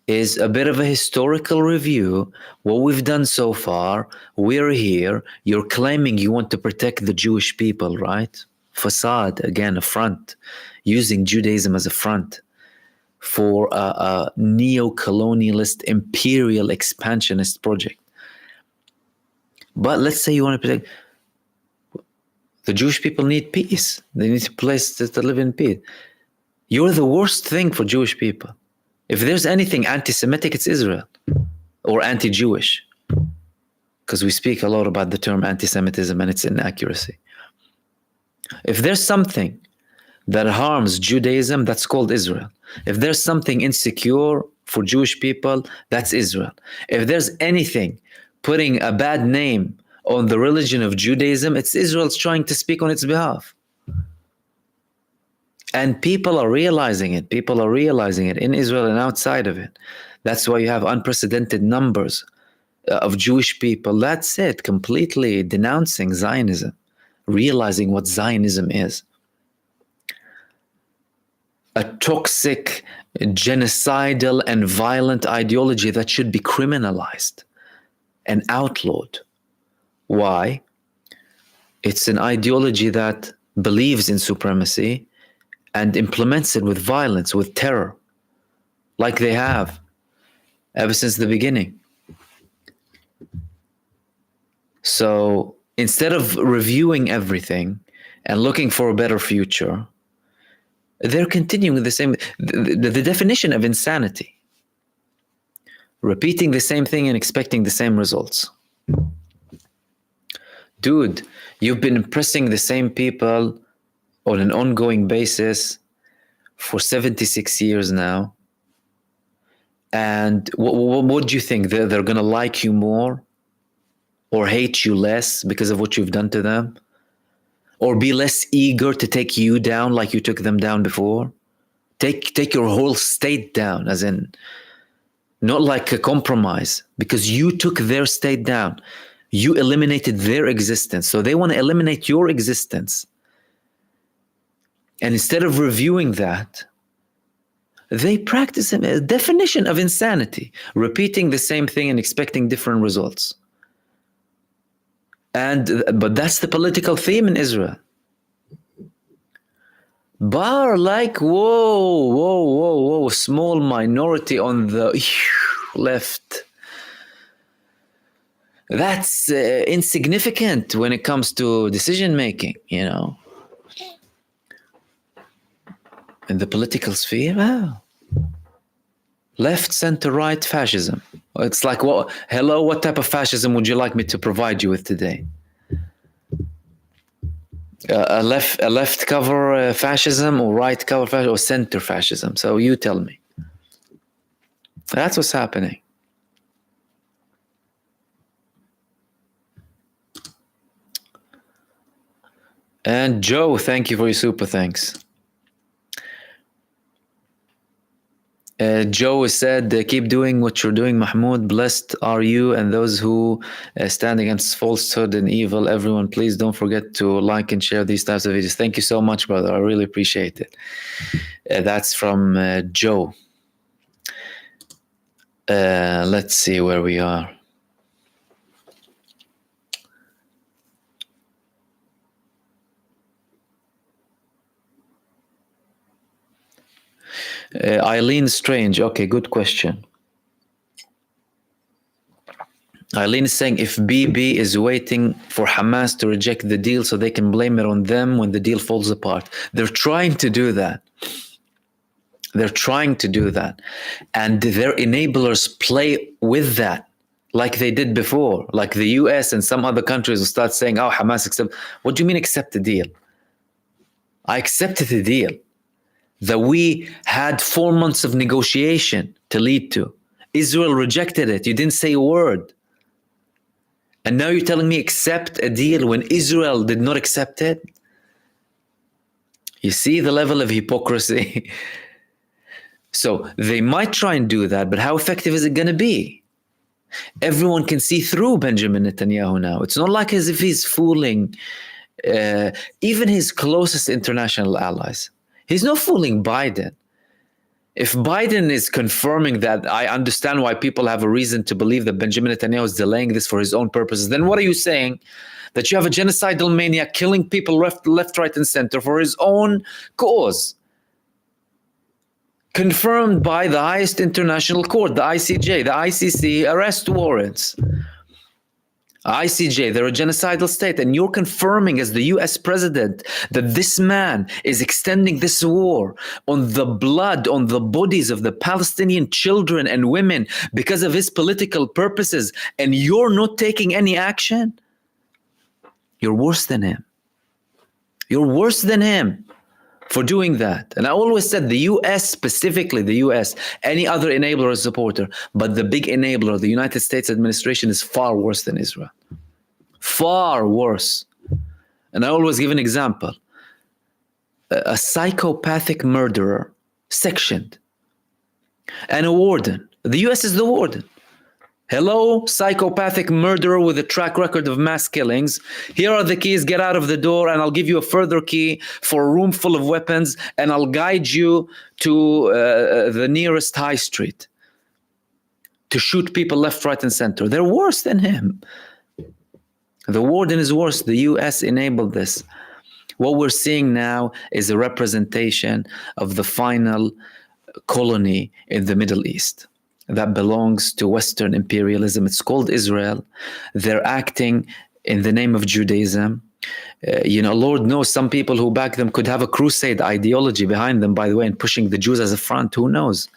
is a bit of a historical review. What we've done so far, we're here. You're claiming you want to protect the Jewish people, right? Facade, again, a front. Using Judaism as a front for a neo-colonialist, imperial, expansionist project. But let's say you want to protect... The Jewish people need peace. They need a place to live in peace. You're the worst thing for Jewish people. If there's anything anti-Semitic, it's Israel. Or anti-Jewish. Because we speak a lot about the term anti-Semitism and its inaccuracy. If there's something that harms Judaism, that's called Israel. If there's something insecure for Jewish people, that's Israel. If there's anything putting a bad name on the religion of Judaism, it's Israel's trying to speak on its behalf. And people are realizing it. People are realizing it in Israel and outside of it. That's why you have unprecedented numbers of Jewish people. That's it, completely denouncing Zionism, realizing what Zionism is. A toxic, genocidal, and violent ideology that should be criminalized and outlawed. Why? It's an ideology that believes in supremacy and implements it with violence, with terror, like they have ever since the beginning. So instead of reviewing everything and looking for a better future, they're continuing the same, the definition of insanity. Repeating the same thing and expecting the same results. Dude, you've been impressing the same people on an ongoing basis for 76 years now. And what do you think? They're going to like you more or hate you less because of what you've done to them? Or be less eager to take you down like you took them down before? Take your whole state down, as in, not like a compromise, because you took their state down. You eliminated their existence. So they want to eliminate your existence. And instead of reviewing that, they practice a definition of insanity, repeating the same thing and expecting different results. But that's the political theme in Israel. Bar like, whoa, small minority on the left. That's insignificant when it comes to decision making, you know. In the political sphere, wow. Left, center, right, fascism. It's like, hello, what type of fascism would you like me to provide you with today? A left cover fascism, or right cover fascism, or center fascism? So you tell me. That's what's happening. And Joe, thank you for your super thanks. Joe said, keep doing what you're doing, Mahmoud. Blessed are you and those who stand against falsehood and evil. Everyone, please don't forget to like and share these types of videos. Thank you so much, brother. I really appreciate it. That's from Joe. Let's see where we are. Eileen Strange. Okay, good question. Eileen is saying, if BB is waiting for Hamas to reject the deal so they can blame it on them when the deal falls apart. They're trying to do that. They're trying to do that. And their enablers play with that like they did before. Like the US and some other countries will start saying, oh, Hamas accept. What do you mean accept the deal? I accepted the deal that we had 4 months of negotiation to lead to. Israel rejected it. You didn't say a word. And now you're telling me accept a deal when Israel did not accept it? You see the level of hypocrisy? So they might try and do that, but how effective is it going to be? Everyone can see through Benjamin Netanyahu now. It's not like as if he's fooling even his closest international allies. He's not fooling Biden. If Biden is confirming that, I understand why people have a reason to believe that Benjamin Netanyahu is delaying this for his own purposes, then what are you saying? That you have a genocidal maniac killing people left, right, and center for his own cause. Confirmed by the highest international court, the ICJ, the ICC arrest warrants. ICJ, they're a genocidal state, and you're confirming as the US president that this man is extending this war on the blood, on the bodies of the Palestinian children and women because of his political purposes, and you're not taking any action? You're worse than him. You're worse than him for doing that. And I always said the US, specifically the US, any other enabler or supporter, but the big enabler, the United States administration, is far worse than Israel. Far worse. And I always give an example. A psychopathic murderer, sectioned, and a warden. The US is the warden. Hello, psychopathic murderer with a track record of mass killings. Here are the keys. Get out of the door, and I'll give you a further key for a room full of weapons, and I'll guide you to the nearest high street to shoot people left, right, and center. They're worse than him. The warden is worse. The US enabled this. What we're seeing now is a representation of the final colony in the Middle East that belongs to Western imperialism. It's called Israel. They're acting in the name of Judaism. Lord knows, some people who back them could have a crusade ideology behind them, by the way, and pushing the Jews as a front. Who knows?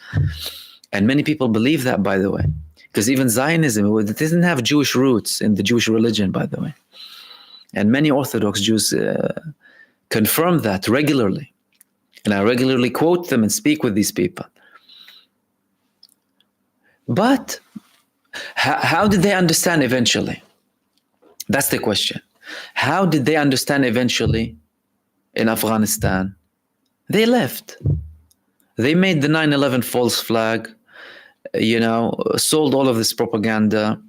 And many people believe that, by the way, because even Zionism, it doesn't have Jewish roots in the Jewish religion, by the way. And many Orthodox Jews confirm that regularly. And I regularly quote them and speak with these people. But how did they understand eventually? That's the question. How did they understand eventually in Afghanistan? They left. They made the 9/11 false flag, sold all of this propaganda,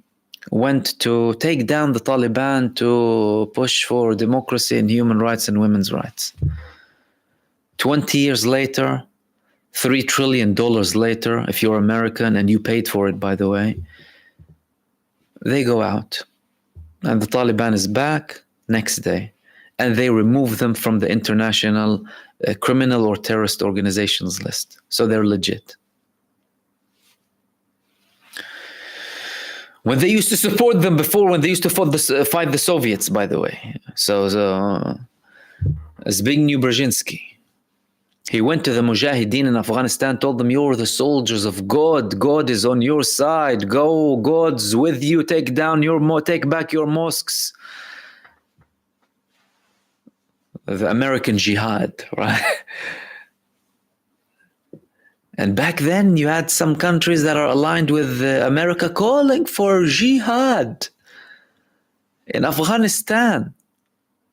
went to take down the Taliban to push for democracy and human rights and women's rights. 20 years later, $3 trillion later, if you're American and you paid for it, by the way, they go out. And the Taliban is back next day. And they remove them from the international criminal or terrorist organizations list. So they're legit. When they used to support them before, when they used to fight the Soviets, by the way. So Zbigniew Brzezinski, he went to the Mujahideen in Afghanistan, told them, you're the soldiers of God. God is on your side. Go, God's with you. Take back your mosques. The American jihad, right? And back then you had some countries that are aligned with America calling for jihad in Afghanistan.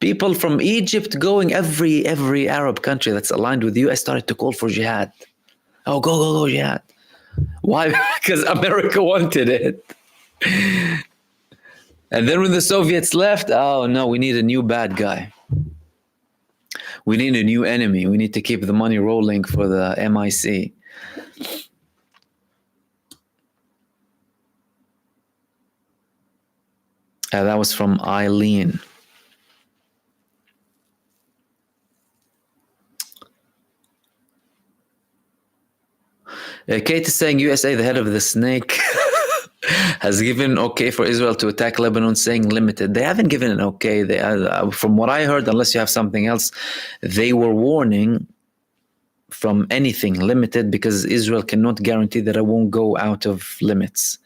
People from Egypt going, every Arab country that's aligned with the US started to call for jihad. Oh, go, jihad. Why? Because America wanted it. And then when the Soviets left, oh no, we need a new bad guy. We need a new enemy. We need to keep the money rolling for the MIC. That was from Eileen. Kate is saying USA, the head of the snake, has given okay for Israel to attack Lebanon, saying limited. They haven't given an okay. From what I heard, unless you have something else, they were warning from anything limited because Israel cannot guarantee that it won't go out of limits.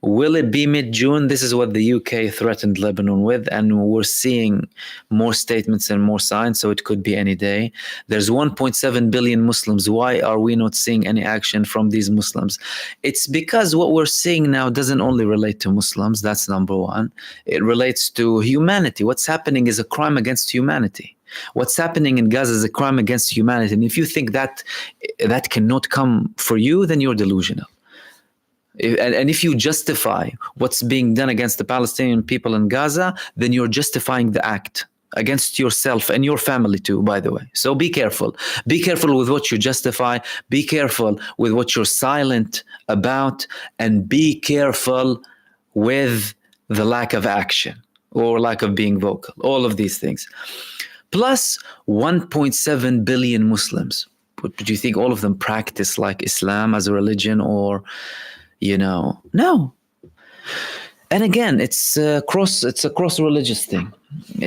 Will it be mid-June? This is what the UK threatened Lebanon with, and we're seeing more statements and more signs, so it could be any day. There's 1.7 billion Muslims. Why are we not seeing any action from these Muslims? It's because what we're seeing now doesn't only relate to Muslims. That's number one. It relates to humanity. What's happening is a crime against humanity. What's happening in Gaza is a crime against humanity. And if you think that cannot come for you, then you're delusional. And if you justify what's being done against the Palestinian people in Gaza, then you're justifying the act against yourself and your family too, by the way. So be careful. Be careful with what you justify. Be careful with what you're silent about. And be careful with the lack of action or lack of being vocal. All of these things. Plus 1.7 billion Muslims. But do you think all of them practice like Islam as a religion or... no. And again, it's a cross religious thing.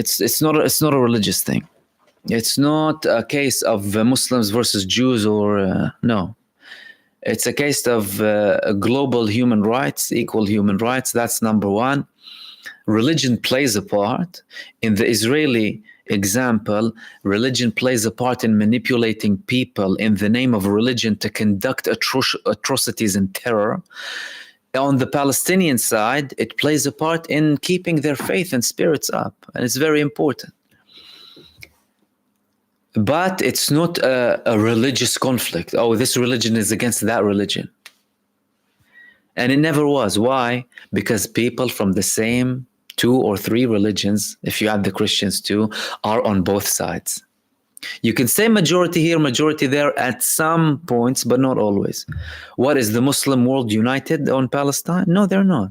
It's not a religious thing. It's not a case of Muslims versus Jews or no. It's a case of global human rights, equal human rights. That's number one. Religion plays a part. In the Israeli example, religion plays a part in manipulating people in the name of religion to conduct atrocities and terror. On the Palestinian side, it plays a part in keeping their faith and spirits up, and it's very important. But it's not a religious conflict. Oh, this religion is against that religion. And it never was. Why? Because people from the same 2 or 3 religions, if you add the Christians too, are on both sides. You can say majority here, majority there at some points, but not always. What is the Muslim world united on Palestine? No, they're not.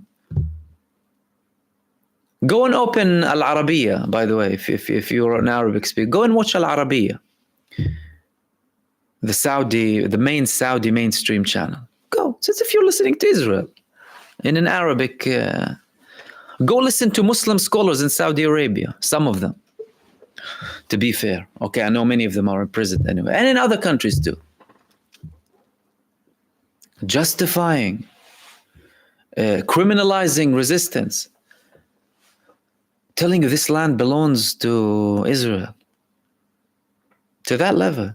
Go and open Al Arabiya, by the way, if you're an Arabic speaker, go and watch Al Arabiya, the main Saudi mainstream channel. Go, since if you're listening to Israel in an Arabic, go listen to Muslim scholars in Saudi Arabia, some of them. To be fair, okay, I know many of them are in prison anyway, and in other countries too. Justifying, criminalizing resistance, telling you this land belongs to Israel. To that level.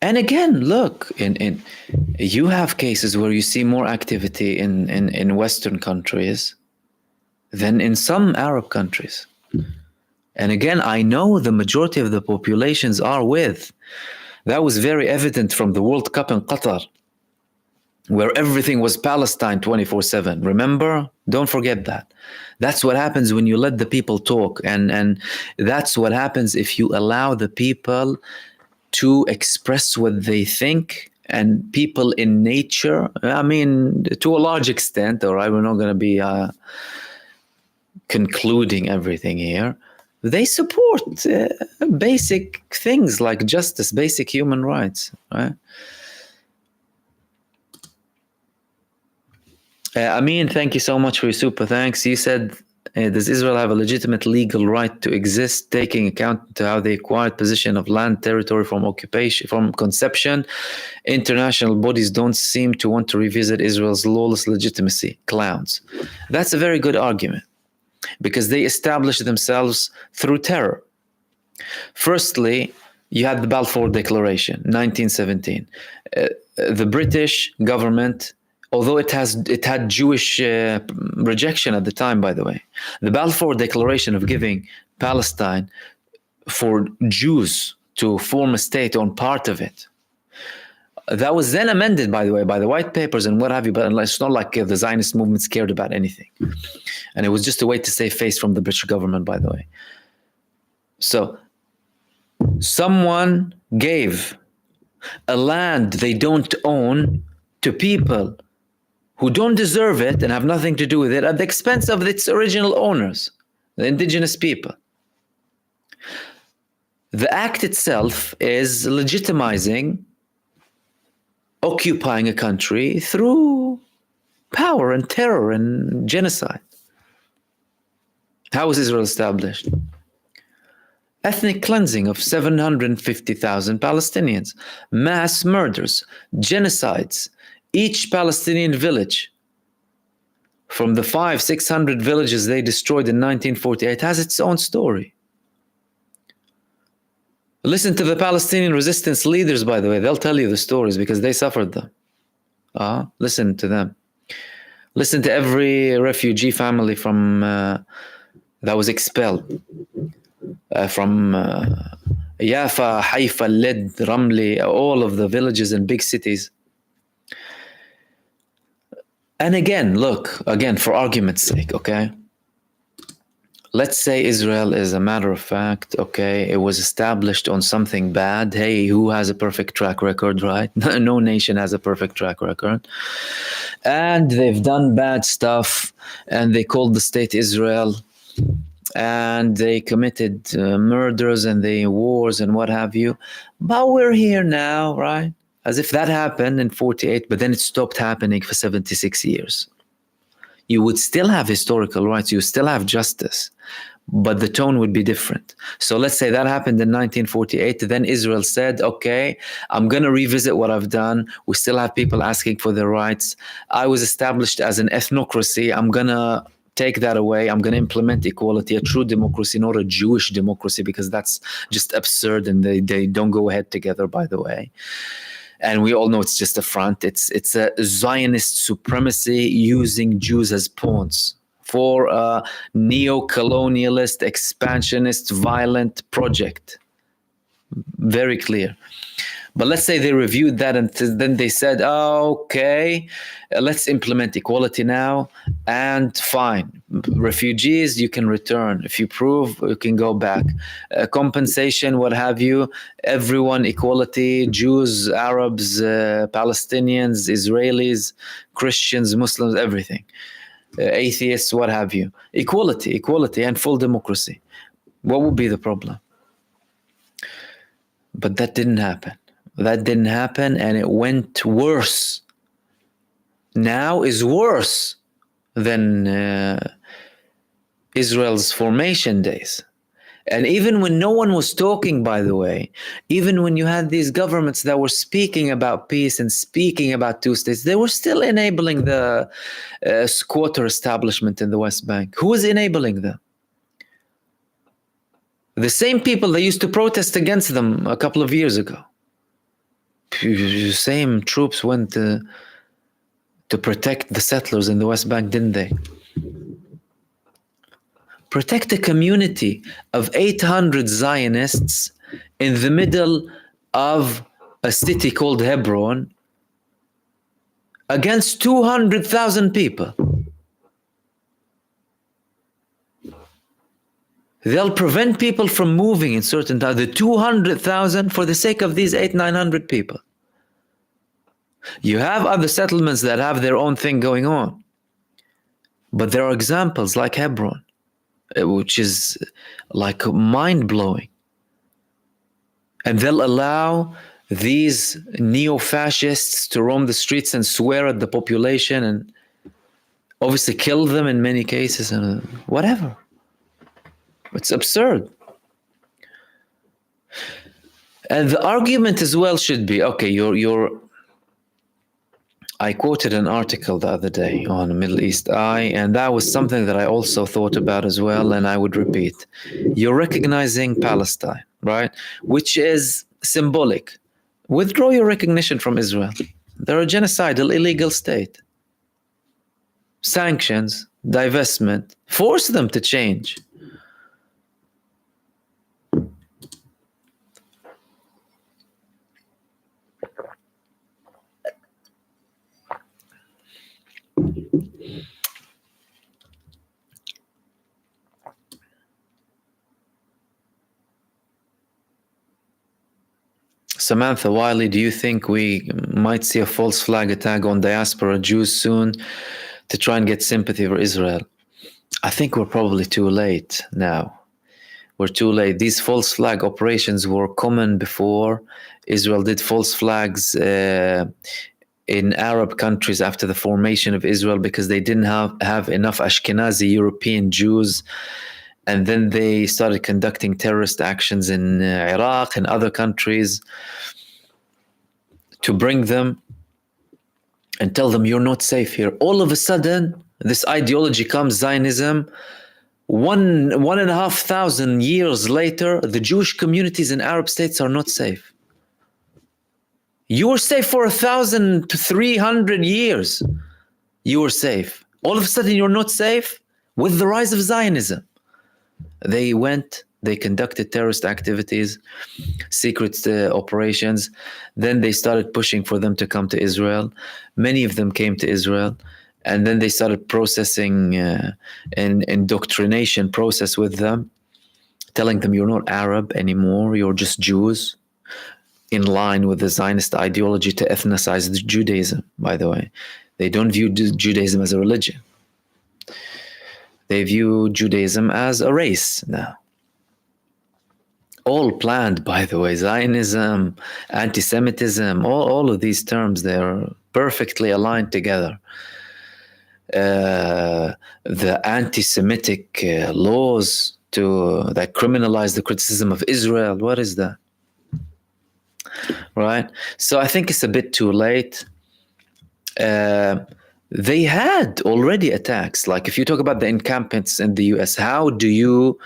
And again, look, you have cases where you see more activity in Western countries than in some Arab countries. And again, I know the majority of the populations are with. That was very evident from the World Cup in Qatar, where everything was Palestine 24/7. Remember? Don't forget that. That's what happens when you let the people talk. And that's what happens if you allow the people to express what they think. And people in nature, I mean, to a large extent, all right, we're not going to be concluding everything here, they support basic things like justice, basic human rights, right? Amin, thank you so much for your super thanks. You said, does Israel have a legitimate legal right to exist, taking account to how they acquired possession of land, territory from occupation, from conception? International bodies don't seem to want to revisit Israel's lawless legitimacy. Clowns. That's a very good argument, because they established themselves through terror. Firstly, you had the Balfour Declaration, 1917. The British government, although it had Jewish rejection at the time, by the way, the Balfour Declaration of giving Palestine for Jews to form a state on part of it, that was then amended, by the way, by the white papers and what have you, but it's not like the Zionist movement cared about anything. And it was just a way to save face from the British government, by the way. So someone gave a land they don't own to people who don't deserve it and have nothing to do with it at the expense of its original owners, the indigenous people. The act itself is legitimizing occupying a country through power and terror and genocide. How was Israel established? Ethnic cleansing of 750,000 Palestinians, mass murders, genocides. Each Palestinian village, from the 500-600 villages they destroyed in 1948, has its own story. Listen to the Palestinian resistance leaders, by the way. They'll tell you the stories because they suffered them. Listen to them. Listen to every refugee family from that was expelled from Jaffa, Haifa, Lid, Ramli, all of the villages and big cities. And again, look, for argument's sake, okay? Let's say Israel is a matter of fact, okay, it was established on something bad. Hey, who has a perfect track record, right? No nation has a perfect track record. And they've done bad stuff, and they called the state Israel, and they committed murders and the wars and what have you. But we're here now, right? As if that happened in 48, but then it stopped happening for 76 years. You would still have historical rights, you still have justice, but the tone would be different. So let's say that happened in 1948. Then Israel said, okay, I'm going to revisit what I've done. We still have people asking for their rights. I was established as an ethnocracy. I'm going to take that away. I'm going to implement equality, a true democracy, not a Jewish democracy, because that's just absurd and they don't go ahead together, by the way. And we all know it's just a front. It's a Zionist supremacy using Jews as pawns for a neo-colonialist, expansionist, violent project. Very clear. But let's say they reviewed that and then they said, oh, okay, let's implement equality now, and fine. Refugees, you can return. If you prove, you can go back. Compensation, what have you. Everyone, equality, Jews, Arabs, Palestinians, Israelis, Christians, Muslims, everything. Atheists, what have you. Equality, and full democracy. What would be the problem? But that didn't happen. And it went worse. Now is worse than Israel's formation days. And even when no one was talking, by the way, even when you had these governments that were speaking about peace and speaking about two states, they were still enabling the squatter establishment in the West Bank. Who was enabling them? The same people that used to protest against them a couple of years ago. The same troops went to protect the settlers in the West Bank, didn't they? Protect a community of 800 Zionists in the middle of a city called Hebron against 200,000 people. They'll prevent people from moving in certain times, the 200,000 for the sake of these 900 people. You have other settlements that have their own thing going on. But there are examples like Hebron, which is like mind-blowing. And they'll allow these neo-fascists to roam the streets and swear at the population and obviously kill them in many cases and whatever. It's absurd. And the argument as well should be, okay, I quoted an article the other day on Middle East Eye, and that was something that I also thought about as well, and I would repeat. You're recognizing Palestine, right? Which is symbolic. Withdraw your recognition from Israel. They're a genocidal, illegal state. Sanctions, divestment, force them to change. Samantha Wiley, do you think we might see a false flag attack on diaspora Jews soon to try and get sympathy for Israel? I think we're probably too late now. We're too late. These false flag operations were common before. Israel did false flags in Arab countries after the formation of Israel because they didn't have enough Ashkenazi European Jews. And then they started conducting terrorist actions in Iraq and other countries to bring them and tell them, you're not safe here. All of a sudden, this ideology comes, Zionism. 1,500 years later, the Jewish communities in Arab states are not safe. You were safe for 1,000 to 300 years. You were safe. All of a sudden, you're not safe with the rise of Zionism. They conducted terrorist activities, secret operations. Then they started pushing for them to come to Israel. Many of them came to Israel. And then they started processing an indoctrination process with them, telling them you're not Arab anymore, you're just Jews, in line with the Zionist ideology to ethnicize Judaism, by the way. They don't view Judaism as a religion. They view Judaism as a race now. All planned, by the way. Zionism, anti-Semitism, all of these terms, they're perfectly aligned together. The anti-Semitic laws that criminalize the criticism of Israel, what is that? Right? So I think it's a bit too late. They had already attacks. Like if you talk about the encampments in the US, how do you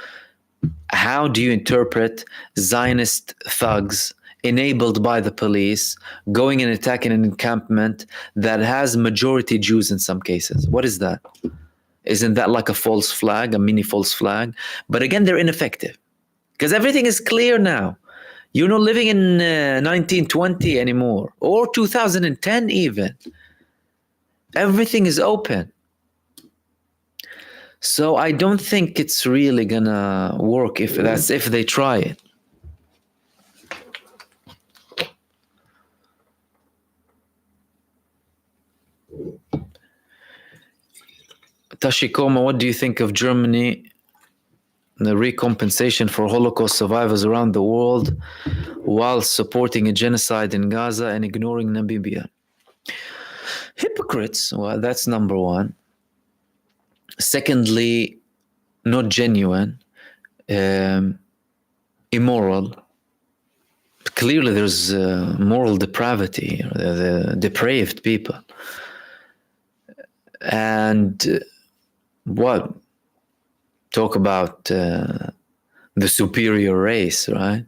interpret Zionist thugs enabled by the police going and attacking an encampment that has majority Jews in some cases? What is that? Isn't that like a false flag, a mini false flag? But again, they're ineffective because everything is clear now. You're not living in 1920 anymore, or 2010 even. Everything is open. So I don't think it's really gonna work if they try it. Tashikoma, what do you think of Germany, the recompensation for Holocaust survivors around the world while supporting a genocide in Gaza and ignoring Namibia? Hypocrites. Well, that's number one. Secondly, not genuine, immoral. Clearly, there's moral depravity, the depraved people. And what? Talk about the superior race, right?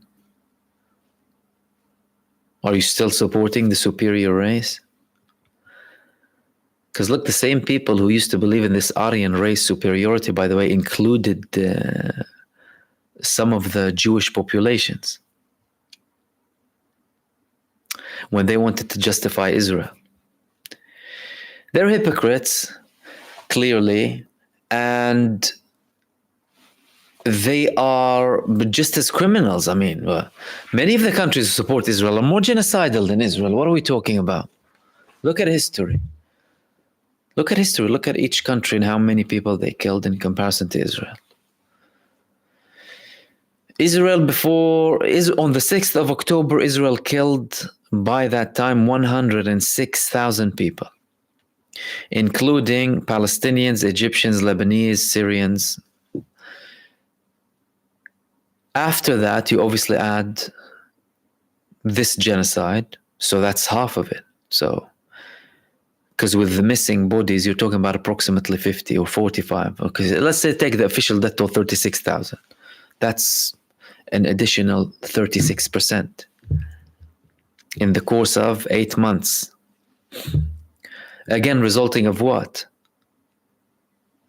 Are you still supporting the superior race? Because look, the same people who used to believe in this Aryan race superiority, by the way, included some of the Jewish populations when they wanted to justify Israel. They're hypocrites, clearly, and they are just as criminals. I mean, many of the countries who support Israel are more genocidal than Israel. What are we talking about? Look at history. Look at history. Look at each country and how many people they killed in comparison to Israel. Israel on the 6th of October, Israel killed by that time 106,000 people, including Palestinians, Egyptians, Lebanese, Syrians. After that, you obviously add this genocide, so that's half of it. So, because with the missing bodies, you're talking about approximately 50 or 45. Okay, let's say take the official death toll 36,000. That's an additional 36% in the course of 8 months. Again, resulting of what?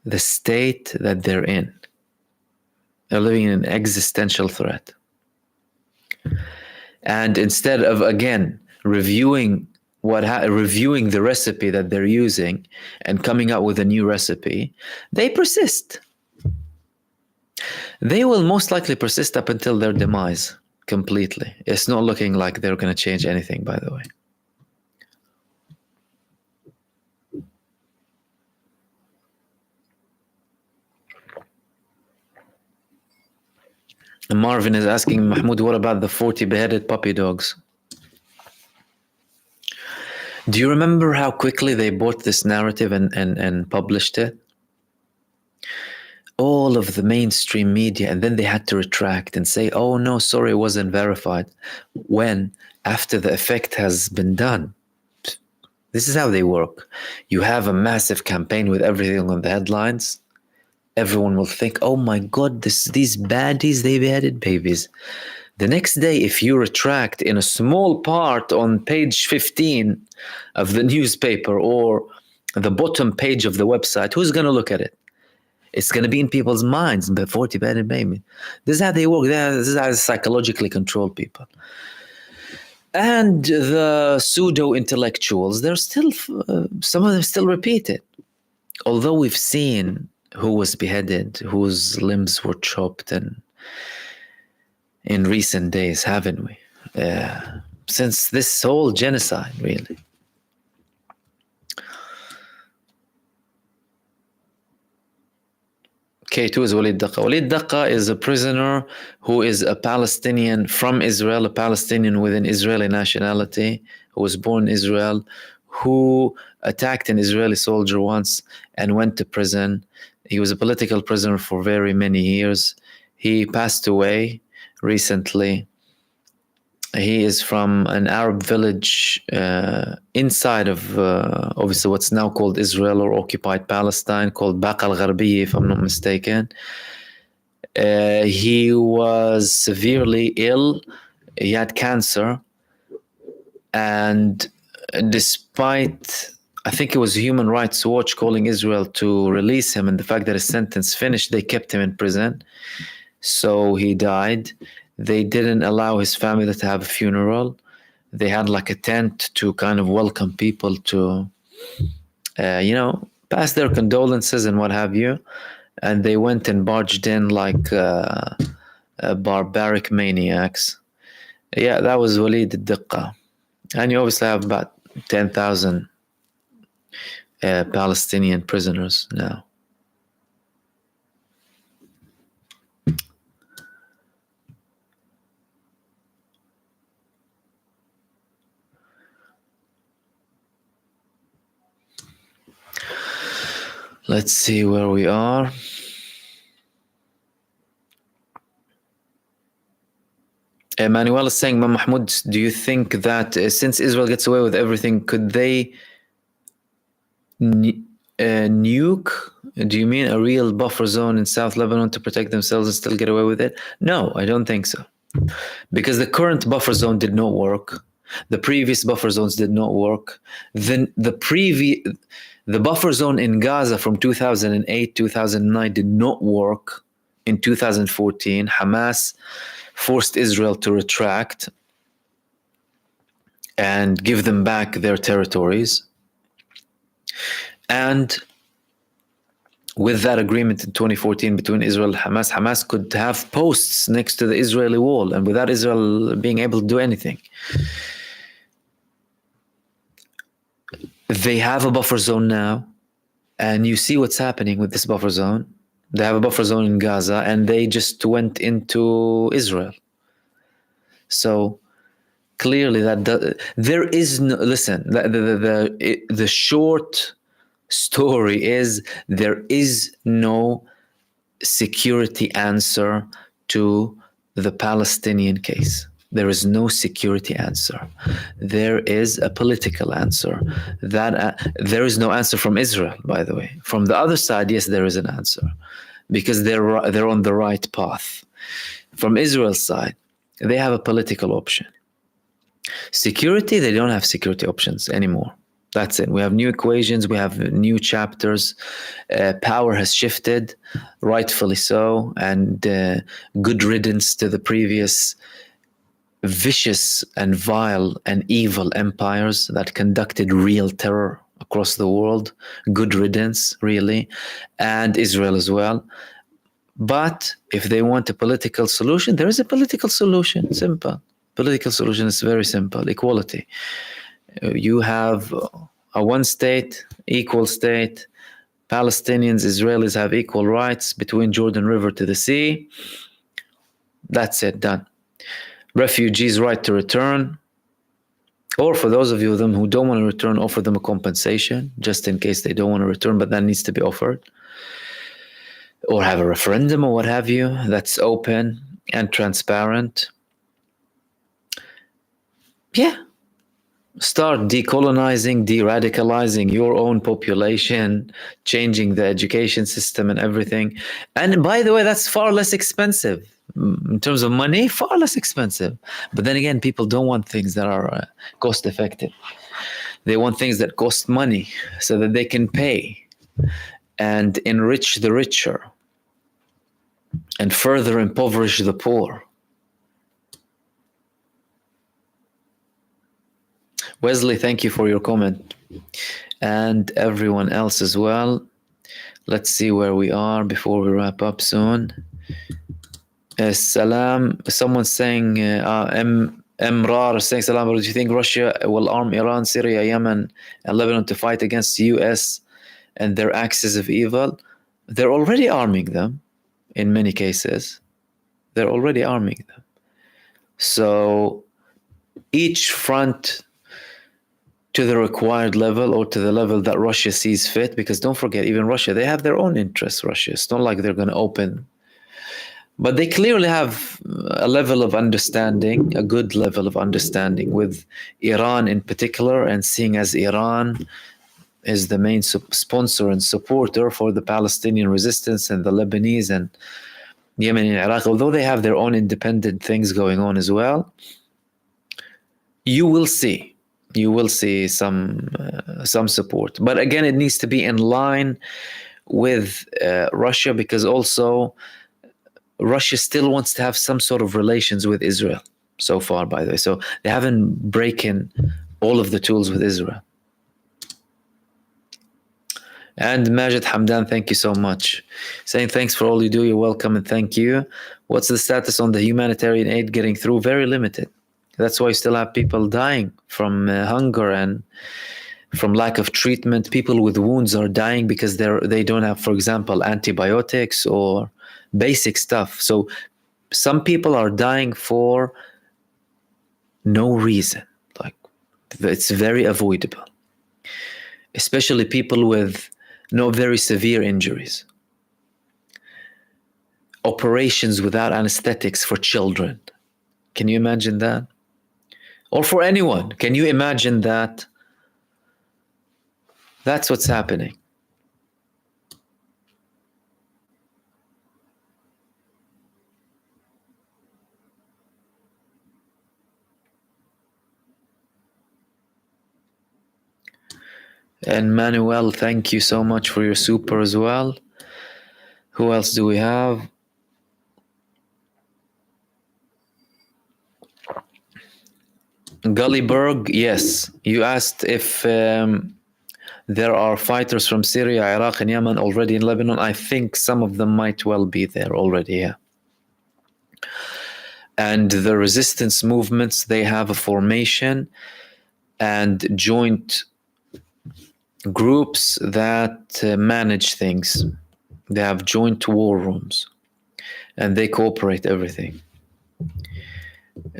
The state that they're in. They're living in an existential threat. And instead of, again, reviewing the recipe that they're using and coming up with a new recipe, they persist. They will most likely persist up until their demise completely. It's not looking like they're going to change anything, by the way. And Marvin is asking, Mahmoud, what about the 40 beheaded puppy dogs? Do you remember how quickly they bought this narrative and published it? All of the mainstream media, and then they had to retract and say, oh no, sorry, it wasn't verified. When? After the effect has been done. This is how they work. You have a massive campaign with everything on the headlines. Everyone will think, oh my God, these baddies, they beheaded babies. The next day, if you retract in a small part on page 15 of the newspaper or the bottom page of the website, who's going to look at it? It's going to be in people's minds, but 40 beheaded baby. This is how they work. This is how they psychologically control people. And the pseudo-intellectuals, they're still, some of them still repeat it. Although we've seen who was beheaded, whose limbs were chopped, and in recent days, haven't we? Since this whole genocide, really. K2 is Walid Daqqa. Walid Daqqa is a prisoner who is a Palestinian from Israel, a Palestinian with an Israeli nationality, who was born in Israel, who attacked an Israeli soldier once and went to prison. He was a political prisoner for very many years. He passed away recently. He is from an Arab village inside of obviously what's now called Israel or occupied Palestine, called Baqa al-Gharbiya, if I'm not mistaken. He was severely ill. He had cancer. And despite, I think it was Human Rights Watch calling Israel to release him, and the fact that his sentence finished, they kept him in prison. So he died. They didn't allow his family to have a funeral. They had like a tent to kind of welcome people to, pass their condolences and what have you. And they went and barged in like barbaric maniacs. Yeah, that was Walid al-Diqqa. And you obviously have about 10,000 Palestinian prisoners now. Let's see where we are. Emmanuel is saying, Mahmoud, do you think that since Israel gets away with everything, could they nuke? Do you mean a real buffer zone in South Lebanon to protect themselves and still get away with it? No, I don't think so. Because the current buffer zone did not work. The previous buffer zones did not work. Then the buffer zone in Gaza from 2008, 2009 did not work. In 2014, Hamas forced Israel to retract and give them back their territories. And with that agreement in 2014 between Israel and Hamas could have posts next to the Israeli wall, and without Israel being able to do anything. They have a buffer zone now, and you see what's happening with this buffer zone. They have a buffer zone in Gaza, and they just went into Israel. So clearly there is no, listen, the short story is there is no security answer to the Palestinian case. There is no security answer. There is a political answer. There is no answer from Israel, by the way. From the other side, yes, there is an answer because they're on the right path. From Israel's side, they have a political option. Security, they don't have security options anymore. That's it. We have new equations. We have new chapters. Power has shifted, rightfully so, and good riddance to the previous vicious and vile and evil empires that conducted real terror across the world. Good riddance, really, and Israel as well. But if they want a political solution, there is a political solution. Simple. Political solution is very simple. Equality. You have a one state, equal state. Palestinians, Israelis have equal rights between Jordan River to the sea. That's it, done. Refugees' right to return. Or for those of you of them who don't want to return, offer them a compensation just in case they don't want to return, but that needs to be offered. Or have a referendum or what have you that's open and transparent. Yeah. Start decolonizing, de-radicalizing your own population, changing the education system and everything. And by the way, that's far less expensive. In terms of money, far less expensive. But then again, people don't want things that are cost effective. They want things that cost money so that they can pay and enrich the richer and further impoverish the poor. Wesley, thank you for your comment. And everyone else as well. Let's see where we are before we wrap up soon. Salam, someone's saying, Emrar saying, Salam, do you think Russia will arm Iran, Syria, Yemen, and Lebanon to fight against the US and their axis of evil? They're already arming them in many cases. They're already arming them. So each front to the required level or to the level that Russia sees fit, because don't forget, even Russia, they have their own interests, Russia. It's not like they're going to open. But they clearly have a level of understanding, a good level of understanding with Iran in particular, and seeing as Iran is the main sponsor and supporter for the Palestinian resistance and the Lebanese and Yemen and Iraq, although they have their own independent things going on as well, you will see some support. But again, it needs to be in line with Russia, because also Russia still wants to have some sort of relations with Israel so far, by the way. So they haven't broken all of the tools with Israel. And Majid Hamdan, thank you so much. Saying thanks for all you do. You're welcome and thank you. What's the status on the humanitarian aid getting through? Very limited. That's why you still have people dying from hunger and from lack of treatment. People with wounds are dying because they don't have, for example, antibiotics or basic stuff. So some people are dying for no reason. Like, it's very avoidable. Especially people with no very severe injuries. Operations without anesthetics for children. Can you imagine that? Or for anyone. Can you imagine that? That's what's happening. And Manuel, thank you so much for your super as well. Who else do we have? Gullyberg, yes. You asked if there are fighters from Syria, Iraq, and Yemen already in Lebanon. I think some of them might well be there already, yeah. And the resistance movements, they have a formation and joint groups that manage things. They have joint war rooms and they cooperate everything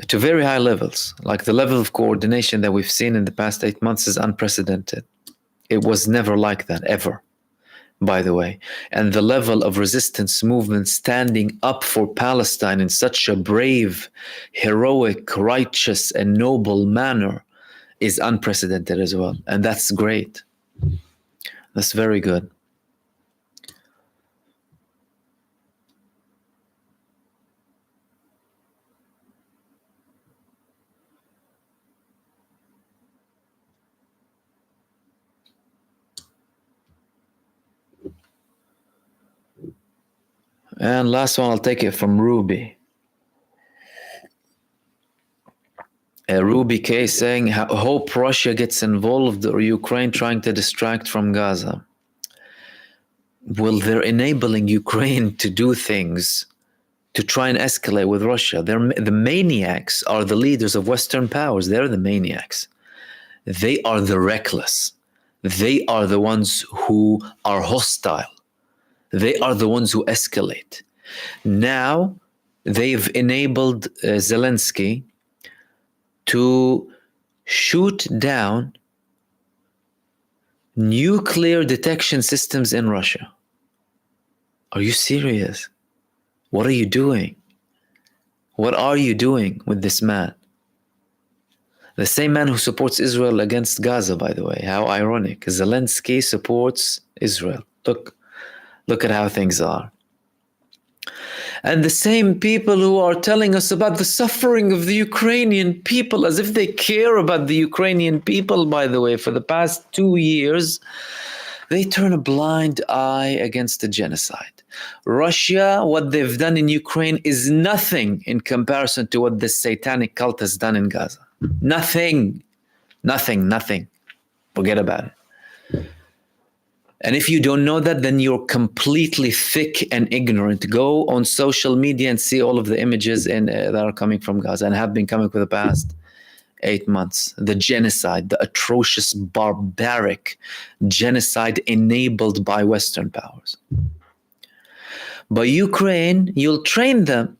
to very high levels. Like the level of coordination that we've seen in the past 8 months is unprecedented. It was never like that, ever, by the way. And the level of resistance movement standing up for Palestine in such a brave, heroic, righteous, and noble manner is unprecedented as well. And that's great. That's very good. And last one, I'll take it from Ruby. Ruby K saying, hope Russia gets involved or Ukraine trying to distract from Gaza. Well, they're enabling Ukraine to do things to try and escalate with Russia. The maniacs are the leaders of Western powers. They're the maniacs. They are the reckless. They are the ones who are hostile. They are the ones who escalate. Now, they've enabled Zelensky to shoot down nuclear detection systems in Russia. Are you serious? What are you doing? What are you doing with this man? The same man who supports Israel against Gaza, by the way. How ironic. Zelensky supports Israel. Look at how things are. And the same people who are telling us about the suffering of the Ukrainian people, as if they care about the Ukrainian people, by the way, for the past 2 years, they turn a blind eye against the genocide. Russia, what they've done in Ukraine is nothing in comparison to what this satanic cult has done in Gaza. Nothing. Forget about it. And if you don't know that, then you're completely thick and ignorant. Go on social media and see all of the images that are coming from Gaza and have been coming for the past 8 months. The genocide, the atrocious, barbaric genocide enabled by Western powers. But Ukraine, you'll train them.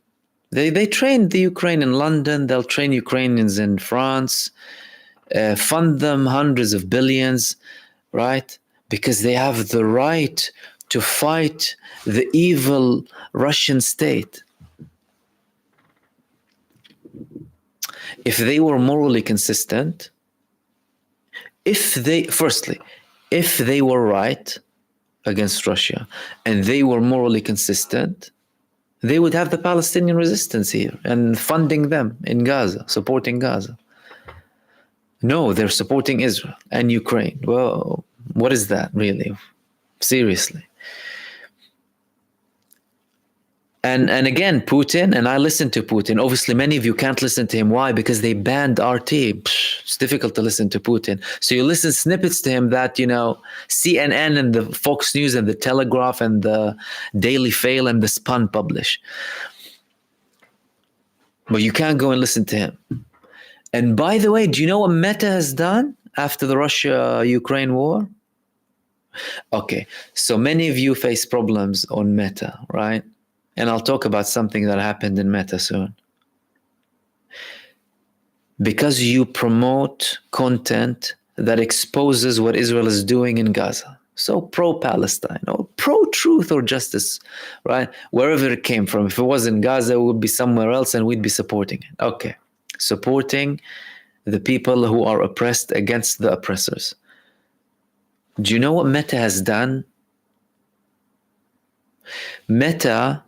They trained the Ukraine in London. They'll train Ukrainians in France, fund them hundreds of billions, right? Because they have the right to fight the evil Russian state. If they were morally consistent, if they were right against Russia and they were morally consistent, they would have the Palestinian resistance here and funding them in Gaza, supporting Gaza. No, they're supporting Israel and Ukraine. Well, what is that really? Seriously. And again, Putin, and I listen to Putin. Obviously, many of you can't listen to him. Why? Because they banned RT. It's difficult to listen to Putin. So you listen snippets to him that, CNN and the Fox News and the Telegraph and the Daily Fail and the Spun publish. But you can't go and listen to him. And by the way, do you know what Meta has done after the Russia-Ukraine war? Okay, so many of you face problems on Meta, right? And I'll talk about something that happened in Meta soon. Because you promote content that exposes what Israel is doing in Gaza. So pro-Palestine or pro-truth or justice, right? Wherever it came from. If it was in Gaza, it would be somewhere else and we'd be supporting it. Okay, supporting the people who are oppressed against the oppressors. Do you know what Meta has done? Meta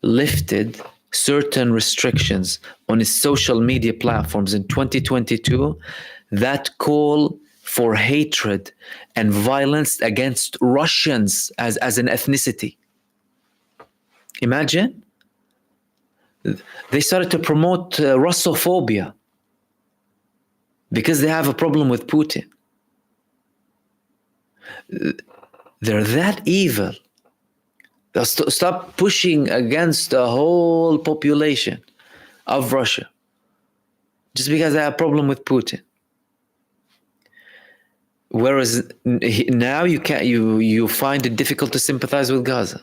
lifted certain restrictions on its social media platforms in 2022 that call for hatred and violence against Russians as an ethnicity. Imagine. They started to promote Russophobia because they have a problem with Putin. They're that evil. They'll stop pushing against the whole population of Russia just because they have a problem with Putin. Whereas now you find it difficult to sympathize with Gaza.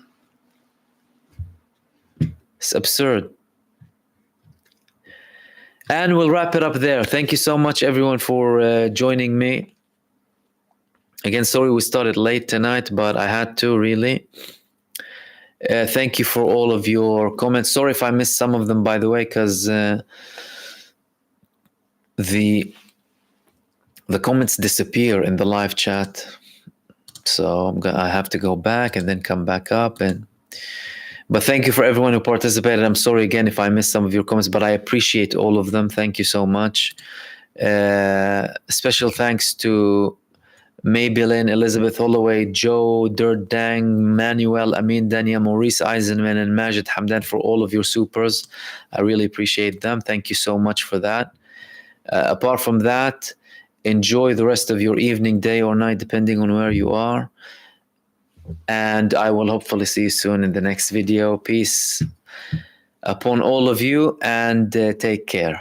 It's absurd. And we'll wrap it up there. Thank you so much, everyone, for joining me. Again, sorry we started late tonight, but I had to, really. Thank you for all of your comments. Sorry if I missed some of them, by the way, because the comments disappear in the live chat. So I have to go back and then come back up. But thank you for everyone who participated. I'm sorry again if I missed some of your comments, but I appreciate all of them. Thank you so much. Special thanks to Maybelline, Elizabeth Holloway, Joe, Dirt Dang, Manuel, Amin Dania, Maurice Eisenman, and Majid Hamdan for all of your supers. I really appreciate them. Thank you so much for that. Apart from that, enjoy the rest of your evening, day, or night, depending on where you are. And I will hopefully see you soon in the next video. Peace upon all of you, and take care.